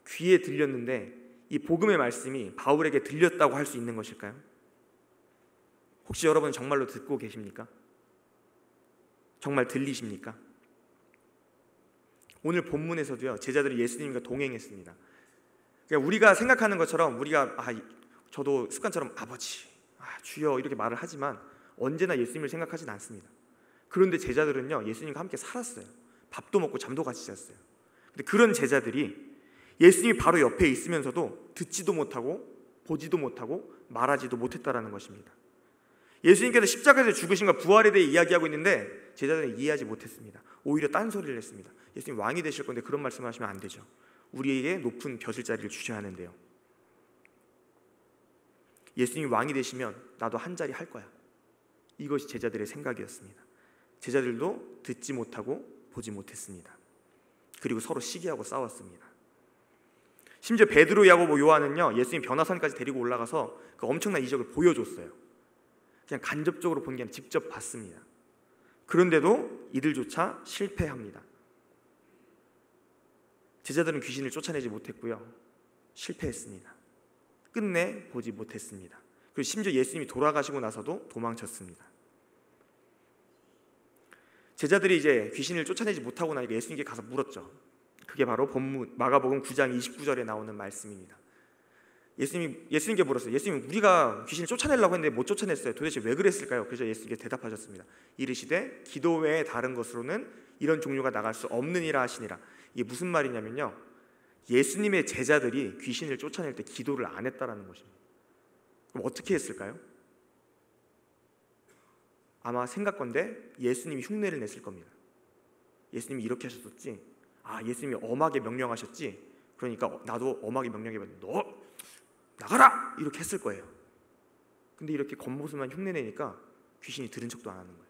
귀에 들렸는데 이 복음의 말씀이 바울에게 들렸다고 할 수 있는 것일까요? 혹시 여러분 정말로 듣고 계십니까? 정말 들리십니까? 오늘 본문에서도요, 제자들이 예수님과 동행했습니다. 그러니까 우리가 생각하는 것처럼 우리가 저도 습관처럼 아버지, 주여 이렇게 말을 하지만 언제나 예수님을 생각하진 않습니다. 그런데 제자들은요, 예수님과 함께 살았어요. 밥도 먹고 잠도 같이 잤어요. 근데 그런 제자들이 예수님이 바로 옆에 있으면서도 듣지도 못하고 보지도 못하고 말하지도 못했다라는 것입니다. 예수님께서 십자가에서 죽으심과 부활에 대해 이야기하고 있는데 제자들은 이해하지 못했습니다. 오히려 딴소리를 했습니다. 예수님 왕이 되실 건데 그런 말씀을 하시면 안 되죠. 우리에게 높은 벼슬 자리를 주셔야 하는데요. 예수님이 왕이 되시면 나도 한 자리 할 거야. 이것이 제자들의 생각이었습니다. 제자들도 듣지 못하고 보지 못했습니다. 그리고 서로 시기하고 싸웠습니다. 심지어 베드로, 야고보, 요한은요, 예수님 변화산까지 데리고 올라가서 그 엄청난 이적을 보여줬어요. 그냥 간접적으로 본 게 아니라 직접 봤습니다. 그런데도 이들조차 실패합니다. 제자들은 귀신을 쫓아내지 못했고요, 실패했습니다. 끝내 보지 못했습니다. 그리고 심지어 예수님이 돌아가시고 나서도 도망쳤습니다. 제자들이 이제 귀신을 쫓아내지 못하고 나니까 예수님께 가서 물었죠. 그게 바로 본문 마가복음 9장 29절에 나오는 말씀입니다. 예수님께 물었어요. 예수님, 우리가 귀신을 쫓아내려고 했는데 못 쫓아냈어요. 도대체 왜 그랬을까요? 그래서 예수님께 대답하셨습니다. 이르시되 기도 외에 다른 것으로는 이런 종류가 나갈 수 없느니라 하시니라. 이게 무슨 말이냐면요, 예수님의 제자들이 귀신을 쫓아낼 때 기도를 안 했다라는 것입니다. 그럼 어떻게 했을까요? 아마 생각건데 예수님이 흉내를 냈을 겁니다. 예수님이 이렇게 하셨었지, 예수님이 엄하게 명령하셨지, 그러니까 나도 엄하게 명령해봤는데 너 나가라! 이렇게 했을 거예요. 근데 이렇게 겉모습만 흉내내니까 귀신이 들은 척도 안 하는 거예요.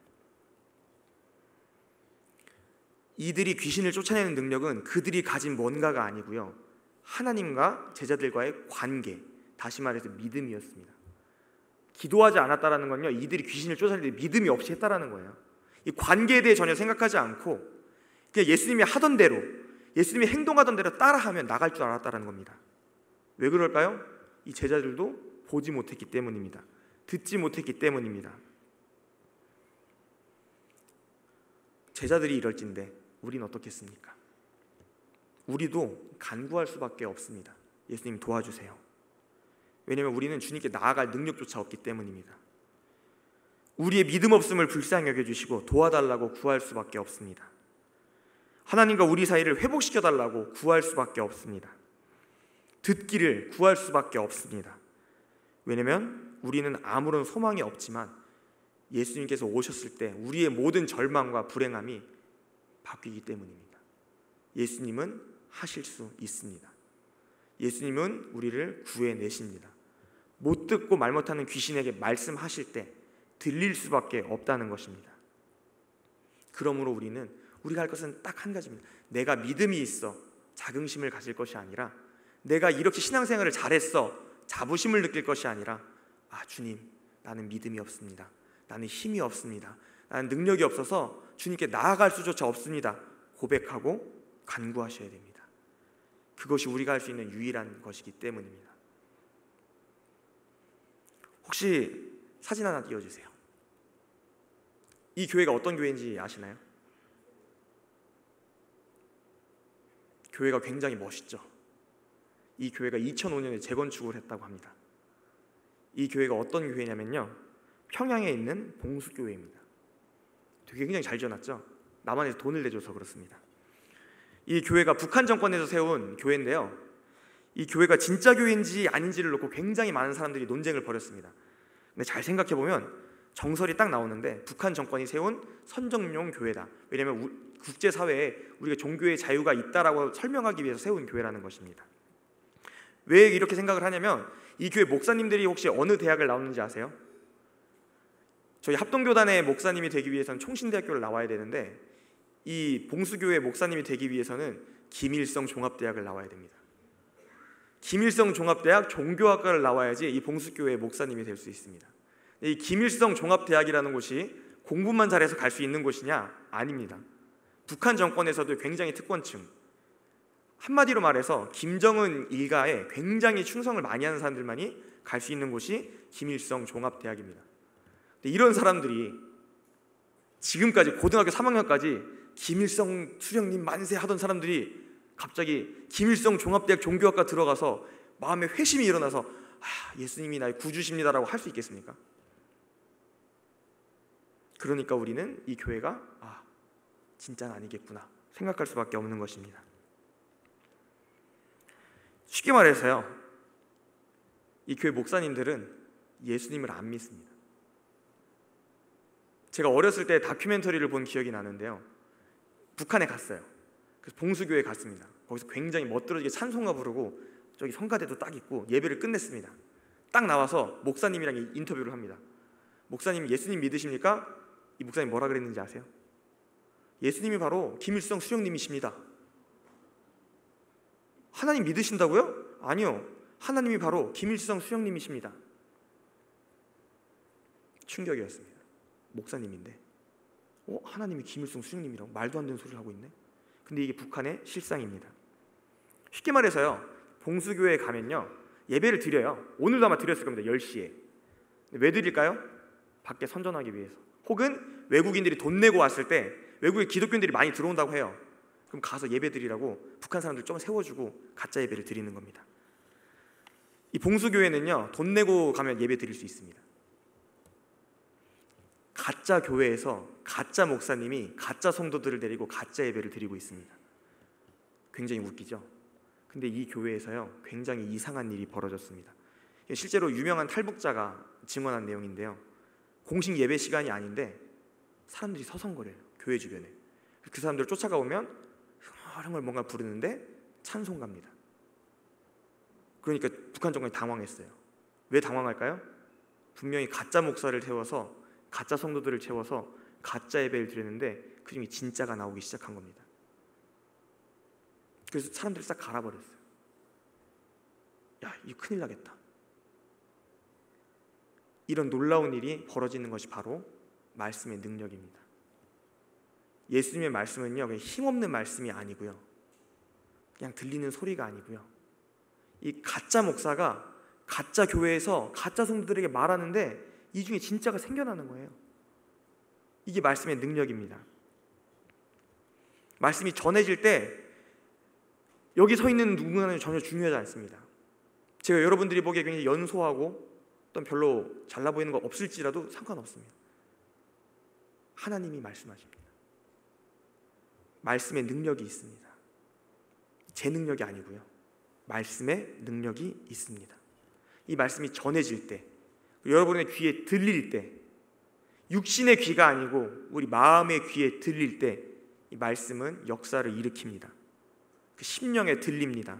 이들이 귀신을 쫓아내는 능력은 그들이 가진 뭔가가 아니고요, 하나님과 제자들과의 관계, 다시 말해서 믿음이었습니다. 기도하지 않았다라는 건요, 이들이 귀신을 쫓아낼 때 믿음이 없이 했다라는 거예요. 이 관계에 대해 전혀 생각하지 않고 그냥 예수님이 하던 대로, 예수님이 행동하던 대로 따라하면 나갈 줄 알았다라는 겁니다. 왜 그럴까요? 이 제자들도 보지 못했기 때문입니다. 듣지 못했기 때문입니다. 제자들이 이럴진데 우리는 어떻겠습니까? 우리도 간구할 수밖에 없습니다. 예수님 도와주세요. 왜냐하면 우리는 주님께 나아갈 능력조차 없기 때문입니다. 우리의 믿음 없음을 불쌍히 여겨주시고 도와달라고 구할 수밖에 없습니다. 하나님과 우리 사이를 회복시켜달라고 구할 수밖에 없습니다. 듣기를 구할 수밖에 없습니다. 왜냐하면 우리는 아무런 소망이 없지만 예수님께서 오셨을 때 우리의 모든 절망과 불행함이 바뀌기 때문입니다. 예수님은 하실 수 있습니다. 예수님은 우리를 구해내십니다. 못 듣고 말 못하는 귀신에게 말씀하실 때 들릴 수밖에 없다는 것입니다. 그러므로 우리가 할 것은 딱 한 가지입니다. 내가 믿음이 있어 자긍심을 가질 것이 아니라, 내가 이렇게 신앙생활을 잘했어 자부심을 느낄 것이 아니라, 주님, 나는 믿음이 없습니다. 나는 힘이 없습니다. 나는 능력이 없어서 주님께 나아갈 수조차 없습니다. 고백하고 간구하셔야 됩니다. 그것이 우리가 할 수 있는 유일한 것이기 때문입니다. 혹시 사진 하나 띄워주세요. 이 교회가 어떤 교회인지 아시나요? 교회가 굉장히 멋있죠. 이 교회가 2005년에 재건축을 했다고 합니다. 이 교회가 어떤 교회냐면요, 평양에 있는 봉수교회입니다. 되게 굉장히 잘 지어놨죠. 남한에서 돈을 내줘서 그렇습니다. 이 교회가 북한 정권에서 세운 교회인데요, 이 교회가 진짜 교회인지 아닌지를 놓고 굉장히 많은 사람들이 논쟁을 벌였습니다. 근데 잘 생각해보면 정설이 딱 나오는데 북한 정권이 세운 선정용 교회다. 왜냐하면 국제사회에 우리가 종교의 자유가 있다라고 설명하기 위해서 세운 교회라는 것입니다. 왜 이렇게 생각을 하냐면 이 교회 목사님들이 혹시 어느 대학을 나오는지 아세요? 저희 합동교단의 목사님이 되기 위해서는 총신대학교를 나와야 되는데 이 봉수교회 목사님이 되기 위해서는 김일성 종합대학을 나와야 됩니다. 김일성 종합대학 종교학과를 나와야지 이 봉수교회 목사님이 될 수 있습니다. 이 김일성 종합대학이라는 곳이 공부만 잘해서 갈 수 있는 곳이냐? 아닙니다. 북한 정권에서도 굉장히 특권층, 한마디로 말해서 김정은 일가에 굉장히 충성을 많이 하는 사람들만이 갈 수 있는 곳이 김일성 종합대학입니다. 근데 이런 사람들이 지금까지 고등학교 3학년까지 김일성 수령님 만세 하던 사람들이 갑자기 김일성 종합대학 종교학과 들어가서 마음에 회심이 일어나서 예수님이 나의 구주십니다라고 할 수 있겠습니까? 그러니까 우리는 이 교회가 진짜는 아니겠구나 생각할 수밖에 없는 것입니다. 쉽게 말해서요, 이 교회 목사님들은 예수님을 안 믿습니다. 제가 어렸을 때 다큐멘터리를 본 기억이 나는데요, 북한에 갔어요. 그래서 봉수교회에 갔습니다. 거기서 굉장히 멋들어지게 찬송가 부르고 저기 성가대도 딱 있고 예배를 끝냈습니다. 딱 나와서 목사님이랑 인터뷰를 합니다. 목사님 예수님 믿으십니까? 이 목사님 뭐라 그랬는지 아세요? 예수님이 바로 김일성 수령님이십니다. 하나님 믿으신다고요? 아니요, 하나님이 바로 김일성 수령님이십니다. 충격이었습니다. 목사님인데 하나님이 김일성 수령님이라고 말도 안 되는 소리를 하고 있네. 근데 이게 북한의 실상입니다. 쉽게 말해서요, 봉수교회에 가면요 예배를 드려요. 오늘도 아마 드렸을 겁니다. 10시에. 왜 드릴까요? 밖에 선전하기 위해서. 혹은 외국인들이 돈 내고 왔을 때 외국에 기독교인들이 많이 들어온다고 해요. 그럼 가서 예배 드리라고 북한 사람들 좀 세워주고 가짜 예배를 드리는 겁니다. 이 봉수교회는요 돈 내고 가면 예배 드릴 수 있습니다. 가짜 교회에서 가짜 목사님이 가짜 성도들을 데리고 가짜 예배를 드리고 있습니다. 굉장히 웃기죠? 근데 이 교회에서요 굉장히 이상한 일이 벌어졌습니다. 실제로 유명한 탈북자가 증언한 내용인데요, 공식 예배 시간이 아닌데 사람들이 서성거려요. 교회 주변에. 그 사람들 쫓아가오면 흥얼흥얼 뭔가 부르는데 찬송가입니다. 그러니까 북한 정권이 당황했어요. 왜 당황할까요? 분명히 가짜 목사를 세워서 가짜 성도들을 채워서 가짜 예배를 드렸는데 그중에 진짜가 나오기 시작한 겁니다. 그래서 사람들이 싹 갈아버렸어요. 야, 이거 큰일 나겠다. 이런 놀라운 일이 벌어지는 것이 바로 말씀의 능력입니다. 예수님의 말씀은요 그냥 힘없는 말씀이 아니고요, 그냥 들리는 소리가 아니고요, 이 가짜 목사가 가짜 교회에서 가짜 성도들에게 말하는데 이 중에 진짜가 생겨나는 거예요. 이게 말씀의 능력입니다. 말씀이 전해질 때 여기 서 있는 누군가는 전혀 중요하지 않습니다. 제가 여러분들이 보기에 굉장히 연소하고 또 별로 잘나 보이는 거 없을지라도 상관없습니다. 하나님이 말씀하십니다. 말씀의 능력이 있습니다. 제 능력이 아니고요, 말씀의 능력이 있습니다. 이 말씀이 전해질 때, 여러분의 귀에 들릴 때, 육신의 귀가 아니고 우리 마음의 귀에 들릴 때 이 말씀은 역사를 일으킵니다. 그 심령에 들립니다.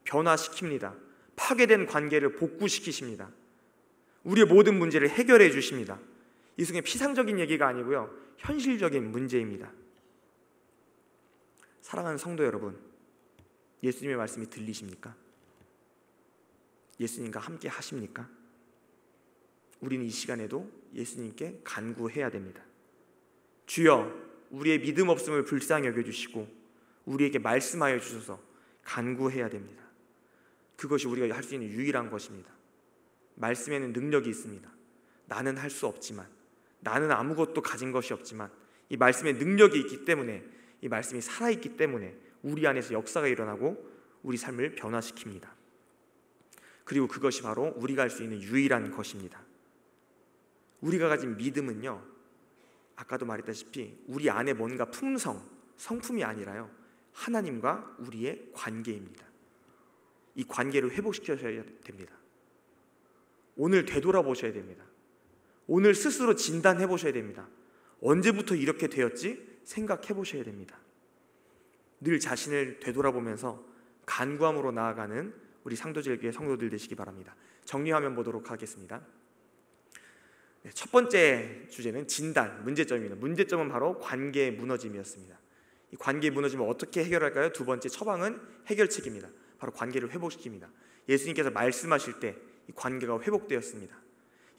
변화시킵니다. 파괴된 관계를 복구시키십니다. 우리의 모든 문제를 해결해 주십니다. 이 속에 피상적인 얘기가 아니고요, 현실적인 문제입니다. 사랑하는 성도 여러분, 예수님의 말씀이 들리십니까? 예수님과 함께 하십니까? 우리는 이 시간에도 예수님께 간구해야 됩니다. 주여, 우리의 믿음 없음을 불쌍히 여겨주시고 우리에게 말씀하여 주셔서 간구해야 됩니다. 그것이 우리가 할 수 있는 유일한 것입니다. 말씀에는 능력이 있습니다. 나는 할 수 없지만, 나는 아무것도 가진 것이 없지만 이 말씀에 능력이 있기 때문에, 이 말씀이 살아있기 때문에 우리 안에서 역사가 일어나고 우리 삶을 변화시킵니다. 그리고 그것이 바로 우리가 할 수 있는 유일한 것입니다. 우리가 가진 믿음은요, 아까도 말했다시피 우리 안에 뭔가 품성, 성품이 아니라요, 하나님과 우리의 관계입니다. 이 관계를 회복시켜야 됩니다. 오늘 되돌아보셔야 됩니다. 오늘 스스로 진단해 보셔야 됩니다. 언제부터 이렇게 되었지? 생각해 보셔야 됩니다. 늘 자신을 되돌아보면서 간구함으로 나아가는 우리 상도질교회 성도들 되시기 바랍니다. 정리화면 보도록 하겠습니다. 첫 번째 주제는 진단, 문제점입니다. 문제점은 바로 관계의 무너짐이었습니다. 이 관계의 무너짐을 어떻게 해결할까요? 두 번째 처방은 해결책입니다. 바로 관계를 회복시킵니다. 예수님께서 말씀하실 때 이 관계가 회복되었습니다.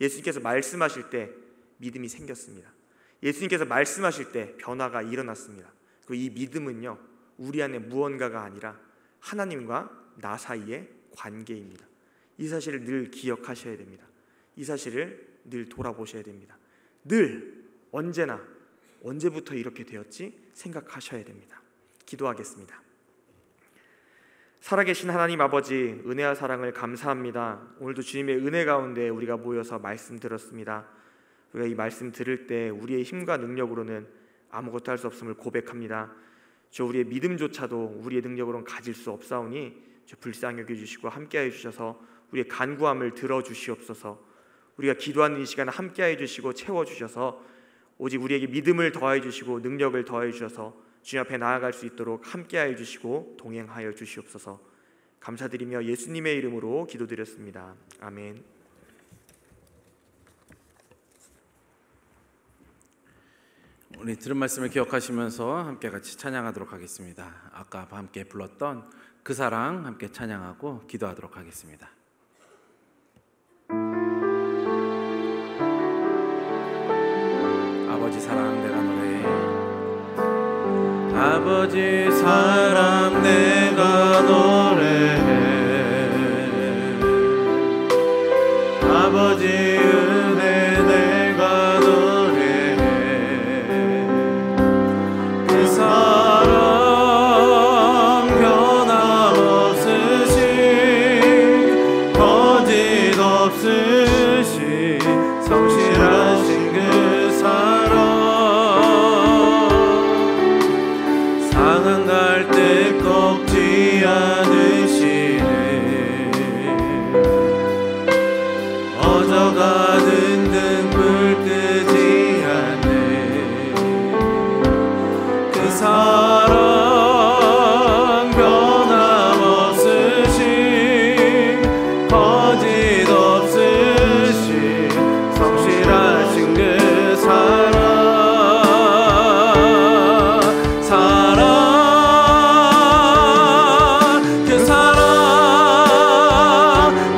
예수님께서 말씀하실 때 믿음이 생겼습니다. 예수님께서 말씀하실 때 변화가 일어났습니다. 그리고 이 믿음은요, 우리 안에 무언가가 아니라 하나님과 나 사이의 관계입니다. 이 사실을 늘 기억하셔야 됩니다. 이 사실을 늘 돌아보셔야 됩니다. 늘 언제나 언제부터 이렇게 되었지 생각하셔야 됩니다. 기도하겠습니다. 살아계신 하나님 아버지, 은혜와 사랑을 감사합니다. 오늘도 주님의 은혜 가운데 우리가 모여서 말씀 들었습니다. 우리가 이 말씀 들을 때 우리의 힘과 능력으로는 아무것도 할 수 없음을 고백합니다. 저 우리의 믿음조차도 우리의 능력으로는 가질 수 없사오니 저 불쌍히 여겨주시고 함께하여 주셔서 우리의 간구함을 들어주시옵소서. 우리가 기도하는 이 시간에 함께하여 주시고 채워주셔서 오직 우리에게 믿음을 더하여 주시고 능력을 더하여 주셔서 주님 앞에 나아갈 수 있도록 함께하여 주시고 동행하여 주시옵소서. 감사드리며 예수님의 이름으로 기도드렸습니다. 아멘. 우리 들은 말씀을 기억하시면서 함께 같이 찬양하도록 하겠습니다. 아까 함께 불렀던 그 사랑 함께 찬양하고 기도하도록 하겠습니다. 아버지 사랑 내가 노래해. 아버지 사랑 내가 노래해. 아버지 은혜 내가 노래해. 그 사랑 변함없으신 거짓 없으신 성실하신 그 사랑 상한 갈대 꺾지 않으시네. 어져가는 등불 끄지 않네. 그 사랑 변함없으신 거짓 없으신 성실하신 그 사랑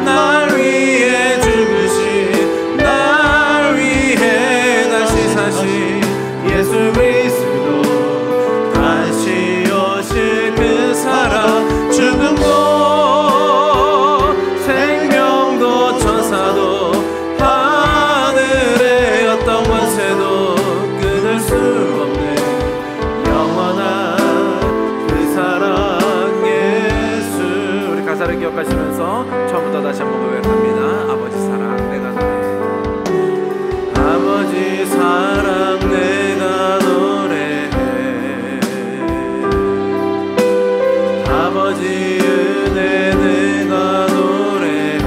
날 위해 죽으신 날 위해 다시 사신 예수 그리스도 다시 오실 그 사랑 죽음도 생명도 천사도 하늘의 어떤 권세도 끊을 수 없는 영원한 그 사랑 예수. 우리 가사를 기억하시면서 처음부터 다시 한번 고백합니다. 아버지 사랑 내가 노래해. 아버지 사랑 내가 노래해. 아버지 은혜 내가 노래해.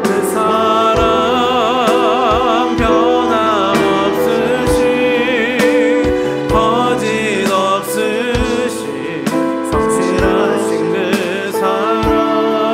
그 사랑 변함없으신 거짓 없으신 성실하신 그 사랑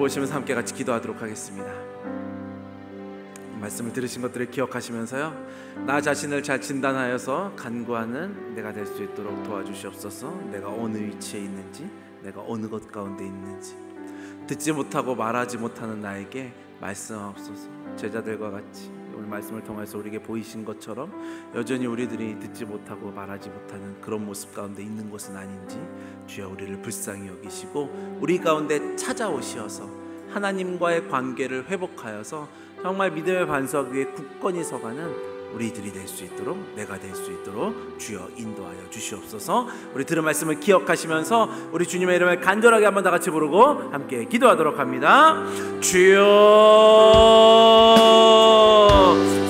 돌아보시면서 함께 같이 기도하도록 하겠습니다. 말씀을 들으신 것들을 기억하시면서요, 나 자신을 잘 진단하여서 간구하는 내가 될 수 있도록 도와주시옵소서. 내가 어느 위치에 있는지, 내가 어느 것 가운데 있는지, 듣지 못하고 말하지 못하는 나에게 말씀하옵소서. 제자들과 같이 오늘 말씀을 통해서 우리에게 보이신 것처럼 여전히 우리들이 듣지 못하고 말하지 못하는 그런 모습 가운데 있는 것은 아닌지 주여 우리를 불쌍히 여기시고 우리 가운데 찾아오시어서 하나님과의 관계를 회복하여서 정말 믿음의 반석 위에 굳건히 서가는 우리들이 될 수 있도록, 내가 될 수 있도록 주여 인도하여 주시옵소서. 우리 들은 말씀을 기억하시면서 우리 주님의 이름을 간절하게 한번 다 같이 부르고 함께 기도하도록 합니다. 주여,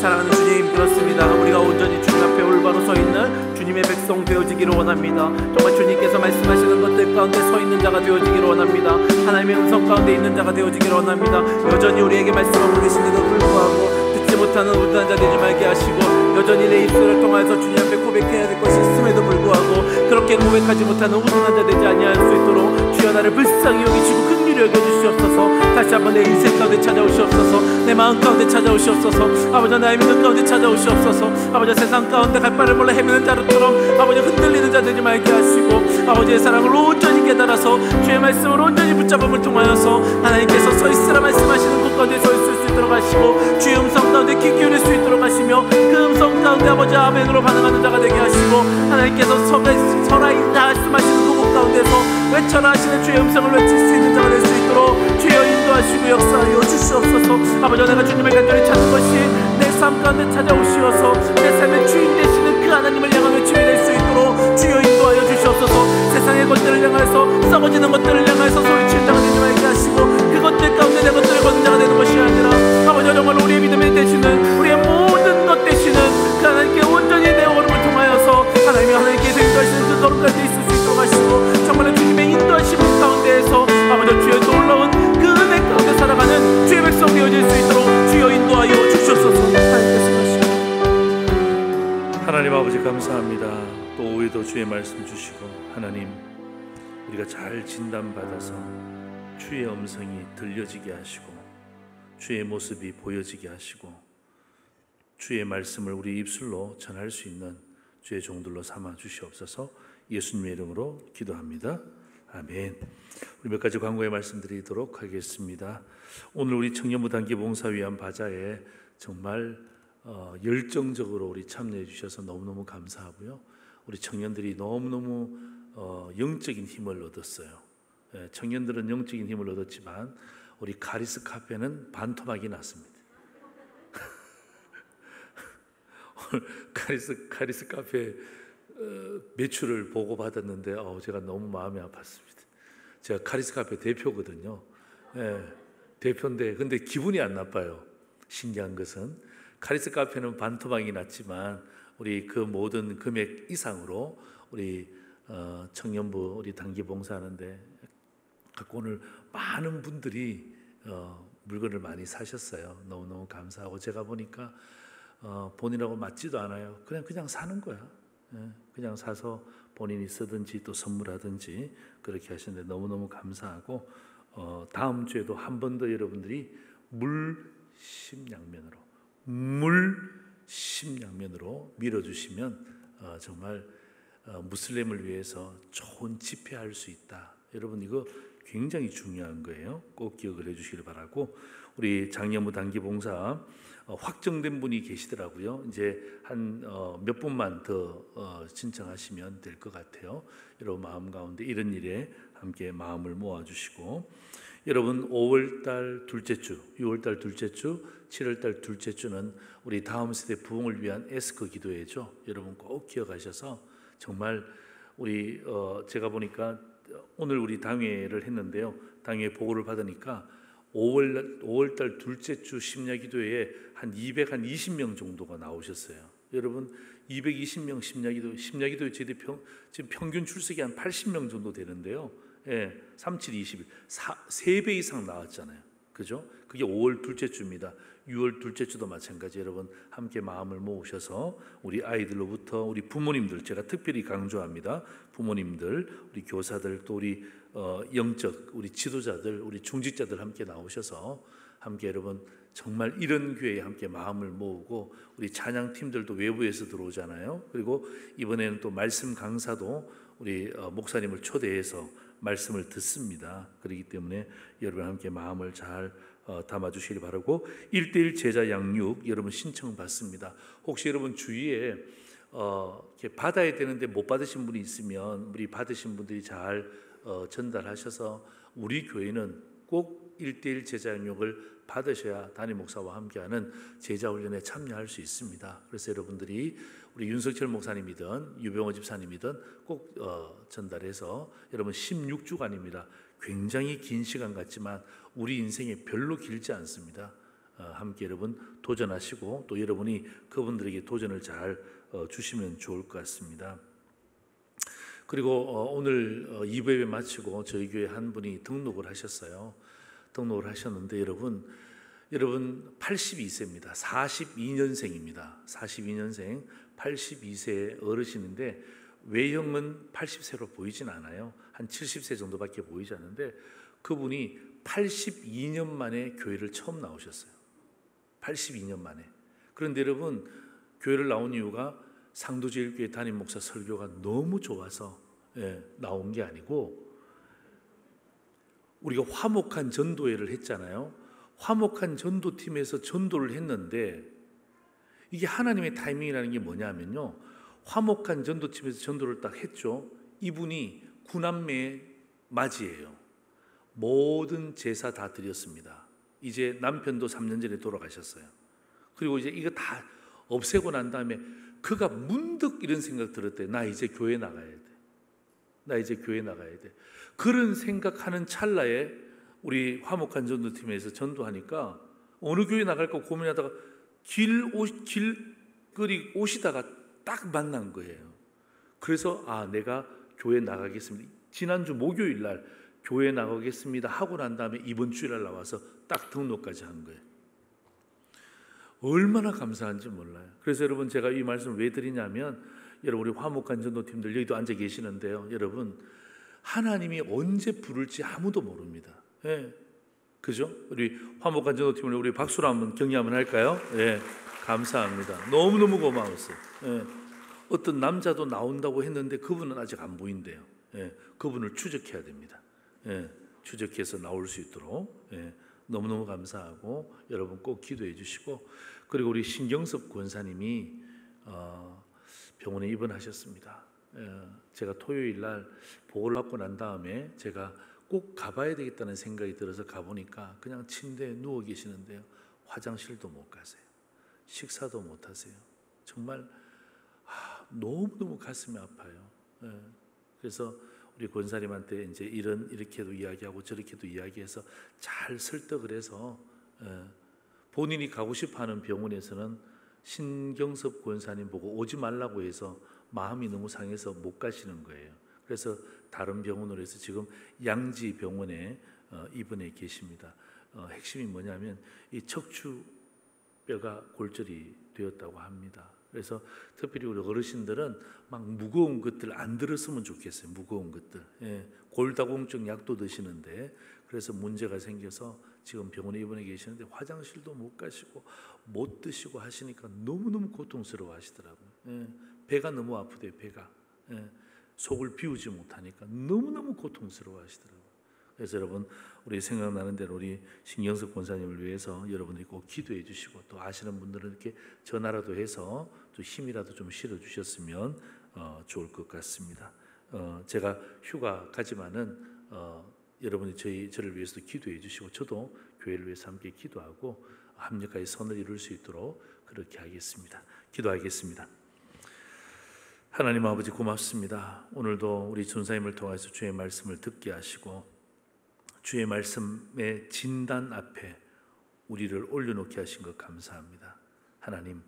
사랑하는 주님, 그렇습니다. 우리가 온전히 주님 앞에 올바로 서 있는 주님의 백성 되어지기를 원합니다. 정말 주님께서 말씀하시는 것들 가운데 서 있는 자가 되어지기를 원합니다. 하나님의 음성 가운데 있는 자가 되어지기를 원합니다. 여전히 우리에게 말씀하고 계시는데도 불구하고 듣지 못하는 우둔한 자 되지 말게 하시고, 여전히 내 입술을 통하여서 주님 앞에 고백해야 될 것이 있음에도 불구하고 그렇게 고백하지 못하는 우둔한 자 되지 아니할 수 있도록 주여 나를 불쌍히 여기시고 긍휼히 여겨주시옵소서. 다시 한번 내 인생 가운데 찾아오시옵소서. 내 마음 가운데 찾아오시옵소서. 아버지, 나의 믿음 가운데 찾아오시옵소서. 아버지, 세상 가운데 갈 바를 몰라 헤매는 자로처럼 아버지 흔들리는 자 되지 말게 하시고, 아버지의 사랑을 온전히 깨달아서 주의 말씀을 온전히 붙잡음을 통하여서 하나님께서 서 있으라 말씀하시는 곳 가운데 서 있을 수 있도록 하시고, 주의 음성 가운데 귀 기울일 수 있도록 하시며, 그 음성 가운데 아버지 아멘으로 반응하는 자가 되게 하시고, 하나님께서 서라 말씀하시는 그곳 가운데서 외쳐라 하시는 주의 음성을 외칠 수 있는 자가 될 수 있도록 주여 인도하시고 역사하여 주시옵소서. 아버지, 내가 주님을 간절히 찾는 것이 내 삶 가운데 찾아오시어서 내 삶의 주인 되시는 그 하나님을 향한 외침이 될 수 있도록 주여 인도하여 주시옵소서. 세상의 것들을 향해서, 썩어지는 것들을 향해서 소리치는 자가 되지 말게 하시고, 그것들 가운데 내 것들을 걷는 자가 되는 것이 아니라 아버지, 정말 우리의 믿음이 되시는, 우리의 모든 것 되시는 그 하나님께 온전히 내 걸음을 통하여서 하나님께서 인도하시는 그 걸음까지 있을 수 있도록 하시고, 정말 주님의 인도하심 가운데에서 아버지 주의 놀라운 그 은혜 가운데 살아가는 주의 백성 되어질 수 있도록 주여 인도하여 주시옵소서. 하나님 아버지, 감사합니다. 또 오후에도 주의 말씀 주시고, 하나님, 우리가 잘 진단받아서 주의 음성이 들려지게 하시고 주의 모습이 보여지게 하시고 주의 말씀을 우리 입술로 전할 수 있는 주의 종들로 삼아 주시옵소서. 예수님의 이름으로 기도합니다. 아멘. 우리 몇 가지 광고의 말씀드리도록 하겠습니다. 오늘 우리 청년부 단기 봉사위원 바자에 정말 열정적으로 우리 참여해 주셔서 너무너무 감사하고요. 우리 청년들이 너무너무 영적인 힘을 얻었어요. 청년들은 영적인 힘을 얻었지만 우리 카리스 카페는 반토막이 났습니다. 오늘 카리스 카페 매출을 보고 받았는데 제가 너무 마음이 아팠습니다. 제가 카리스 카페 대표거든요. 대표인데 근데 기분이 안 나빠요. 신기한 것은 카리스 카페는 반토막이 났지만 우리 그 모든 금액 이상으로 우리 청년부 우리 단기 봉사하는데 갖고 오늘 많은 분들이 물건을 많이 사셨어요. 너무너무 감사하고 제가 보니까 본인하고 맞지도 않아요. 그냥 사는 거야. 그냥 사서 본인이 쓰든지 또 선물하든지 그렇게 하시는데 너무너무 감사하고 다음 주에도 한 번 더 여러분들이 물심양면으로 밀어주시면 정말 무슬림을 위해서 좋은 집회할 수 있다. 여러분 이거 굉장히 중요한 거예요. 꼭 기억을 해주시길 바라고 우리 장년부 단기 봉사 확정된 분이 계시더라고요. 이제 한 몇 분만 더 신청하시면 될 것 같아요. 여러분 마음 가운데 이런 일에 함께 마음을 모아주시고 여러분 5월달 둘째 주, 6월달 둘째 주, 7월달 둘째 주는 우리 다음 세대 부흥을 위한 에스커 기도회죠. 여러분 꼭 기억하셔서 정말 우리 제가 보니까 오늘 우리 당회를 했는데요. 당회 보고를 받으니까 5월달 둘째 주 심야기도회에 한 20명 정도가 나오셨어요. 여러분 220명 심야기도회 지금 평균 출석이 한 80명 정도 되는데요. 37, 21 3배 이상 나왔잖아요. 그죠? 그게 5월 둘째 주입니다. 6월 둘째 주도 마찬가지. 여러분 함께 마음을 모으셔서 우리 아이들로부터 우리 부모님들 제가 특별히 강조합니다. 부모님들, 우리 교사들 또 우리 영적 우리 지도자들, 우리 중직자들 함께 나오셔서 함께 여러분 정말 이런 교회에 함께 마음을 모으고 우리 찬양팀들도 외부에서 들어오잖아요. 그리고 이번에는 또 말씀 강사도 우리 목사님을 초대해서 말씀을 듣습니다. 그렇기 때문에 여러분 함께 마음을 잘 담아주시기 바라고 1:1 제자 양육 여러분 신청 받습니다. 혹시 여러분 주위에 이렇게 받아야 되는데 못 받으신 분이 있으면 우리 받으신 분들이 잘 전달하셔서 우리 교회는 꼭 1:1 제자 양육을 받으셔야 담임 목사와 함께하는 제자 훈련에 참여할 수 있습니다. 그래서 여러분들이 우리 윤석철 목사님이든 유병호 집사님이든 꼭 전달해서 여러분 16주간입니다. 굉장히 긴 시간 같지만 우리 인생에 별로 길지 않습니다. 함께 여러분 도전하시고 또 여러분이 그분들에게 도전을 잘 주시면 좋을 것 같습니다. 그리고 오늘 2부 예배 마치고 저희 교회 한 분이 등록을 하셨어요. 등록을 하셨는데 여러분 82세입니다. 42년생입니다. 42년생 82세 어르신인데 외형은 80세로 보이진 않아요. 한 70세 정도밖에 보이지 않는데 그분이 82년 만에 교회를 처음 나오셨어요. 82년 만에. 그런데 여러분 교회를 나온 이유가 상도제일교회 담임 목사 설교가 너무 좋아서 나온 게 아니고 우리가 화목한 전도회를 했잖아요. 화목한 전도팀에서 전도를 했는데 이게 하나님의 타이밍이라는 게 뭐냐면요. 화목한 전도팀에서 전도를 딱 했죠. 이분이 구남매의 맞이예요. 모든 제사 다 드렸습니다. 이제 남편도 3년 전에 돌아가셨어요. 그리고 이제 이거 다 없애고 난 다음에 그가 문득 이런 생각 들었대요. 나 이제 교회 나가야 돼. 나 이제 교회 나가야 돼. 그런 생각하는 찰나에 우리 화목한 전도팀에서 전도하니까 어느 교회 나갈까 고민하다가 길거리 오시다가 딱 만난 거예요. 그래서 내가 교회 나가겠습니다. 지난주 목요일 날 교회 나가겠습니다 하고 난 다음에 이번 주일날 나와서 딱 등록까지 한 거예요. 얼마나 감사한지 몰라요. 그래서 여러분 제가 이 말씀을 왜 드리냐면 여러분 우리 화목한 전도팀들 여기도 앉아 계시는데요. 여러분 하나님이 언제 부를지 아무도 모릅니다. 그죠? 우리 화목한 전도팀을 우리 박수로 한번 격려 한번 할까요? 감사합니다. 너무너무 고마웠어요. 어떤 남자도 나온다고 했는데 그분은 아직 안 보인대요. 그분을 추적해야 됩니다. 추적해서 나올 수 있도록 너무너무 감사하고 여러분 꼭 기도해 주시고 그리고 우리 신경섭 권사님이 병원에 입원하셨습니다. 제가 토요일 날 보고를 받고 난 다음에 제가 꼭 가봐야 되겠다는 생각이 들어서 가보니까 그냥 침대에 누워 계시는데요. 화장실도 못 가세요. 식사도 못 하세요. 정말 너무너무 가슴이 아파요. 그래서 우리 권사님한테 이제 이렇게도 이야기하고 저렇게도 이야기해서 잘 설득을 해서 본인이 가고 싶어하는 병원에서는 신경섭 권사님 보고 오지 말라고 해서 마음이 너무 상해서 못 가시는 거예요. 그래서 다른 병원으로 해서 지금 양지병원에 입원해 계십니다. 핵심이 뭐냐면 이 척추뼈가 골절이 되었다고 합니다. 그래서 특별히 우리 어르신들은 막 무거운 것들 안 들었으면 좋겠어요. 무거운 것들. 골다공증 약도 드시는데 그래서 문제가 생겨서 지금 병원에 입원해 계시는데 화장실도 못 가시고 못 드시고 하시니까 너무너무 고통스러워 하시더라고요. 배가 너무 아프대요. 배가. 속을 비우지 못하니까 너무너무 고통스러워 하시더라고요. 그래서 여러분 우리 생각나는 대로 우리 신경석 권사님을 위해서 여러분들이 꼭 기도해 주시고 또 아시는 분들은 이렇게 전화라도 해서 또 힘이라도 좀 실어 주셨으면 좋을 것 같습니다. 제가 휴가 가지만은 여러분이 저를 위해서도 기도해 주시고 저도 교회를 위해서 함께 기도하고 합력하여 선을 이룰 수 있도록 그렇게 하겠습니다. 기도하겠습니다. 하나님 아버지 고맙습니다. 오늘도 우리 전사님을 통해서 주의 말씀을 듣게 하시고 주의 말씀의 진단 앞에 우리를 올려놓게 하신 것 감사합니다. 하나님,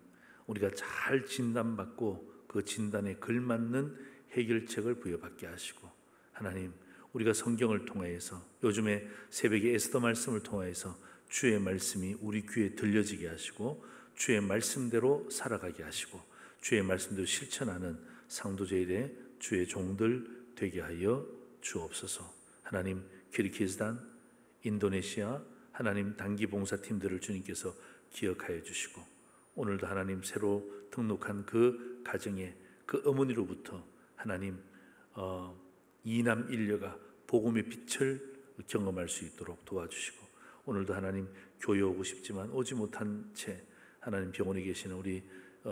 우리가 잘 진단받고 그 진단에 걸맞는 해결책을 부여받게 하시고 하나님, 우리가 성경을 통해서 요즘에 새벽에 에스더 말씀을 통해서 주의 말씀이 우리 귀에 들려지게 하시고 주의 말씀대로 살아가게 하시고 주의 말씀대로 실천하는 상도제일의 주의 종들 되게 하여 주옵소서. 하나님 키르기즈스탄, 인도네시아 하나님 단기 봉사팀들을 주님께서 기억하여 주시고 오늘도 하나님 새로 등록한 그 가정에 그 어머니로부터 하나님 이남 일녀가 복음의 빛을 경험할 수 있도록 도와주시고 오늘도 하나님 교회 오고 싶지만 오지 못한 채 하나님 병원에 계시는 우리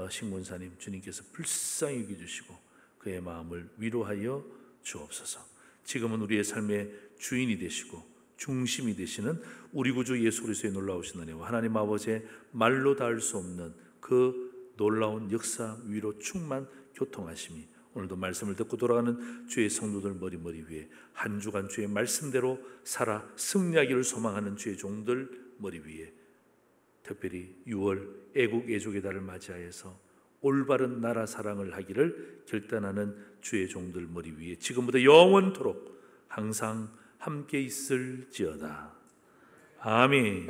신군사님 주님께서 불쌍히 여겨주시고 그의 마음을 위로하여 주옵소서. 지금은 우리의 삶의 주인이 되시고 중심이 되시는 우리 구주 예수 그리스도의 놀라우신 은혜와 하나님 아버지의 말로 닿을 수 없는 그 놀라운 역사 위로 충만 교통하심이 오늘도 말씀을 듣고 돌아가는 주의 성도들 머리 위에 한 주간 주의 말씀대로 살아 승리하기를 소망하는 주의 종들 머리 위에 특별히 6월 애국 애족의 달을 맞이하여서 올바른 나라 사랑을 하기를 결단하는 주의 종들 머리 위에 지금부터 영원토록 항상 함께 있을지어다. 아멘.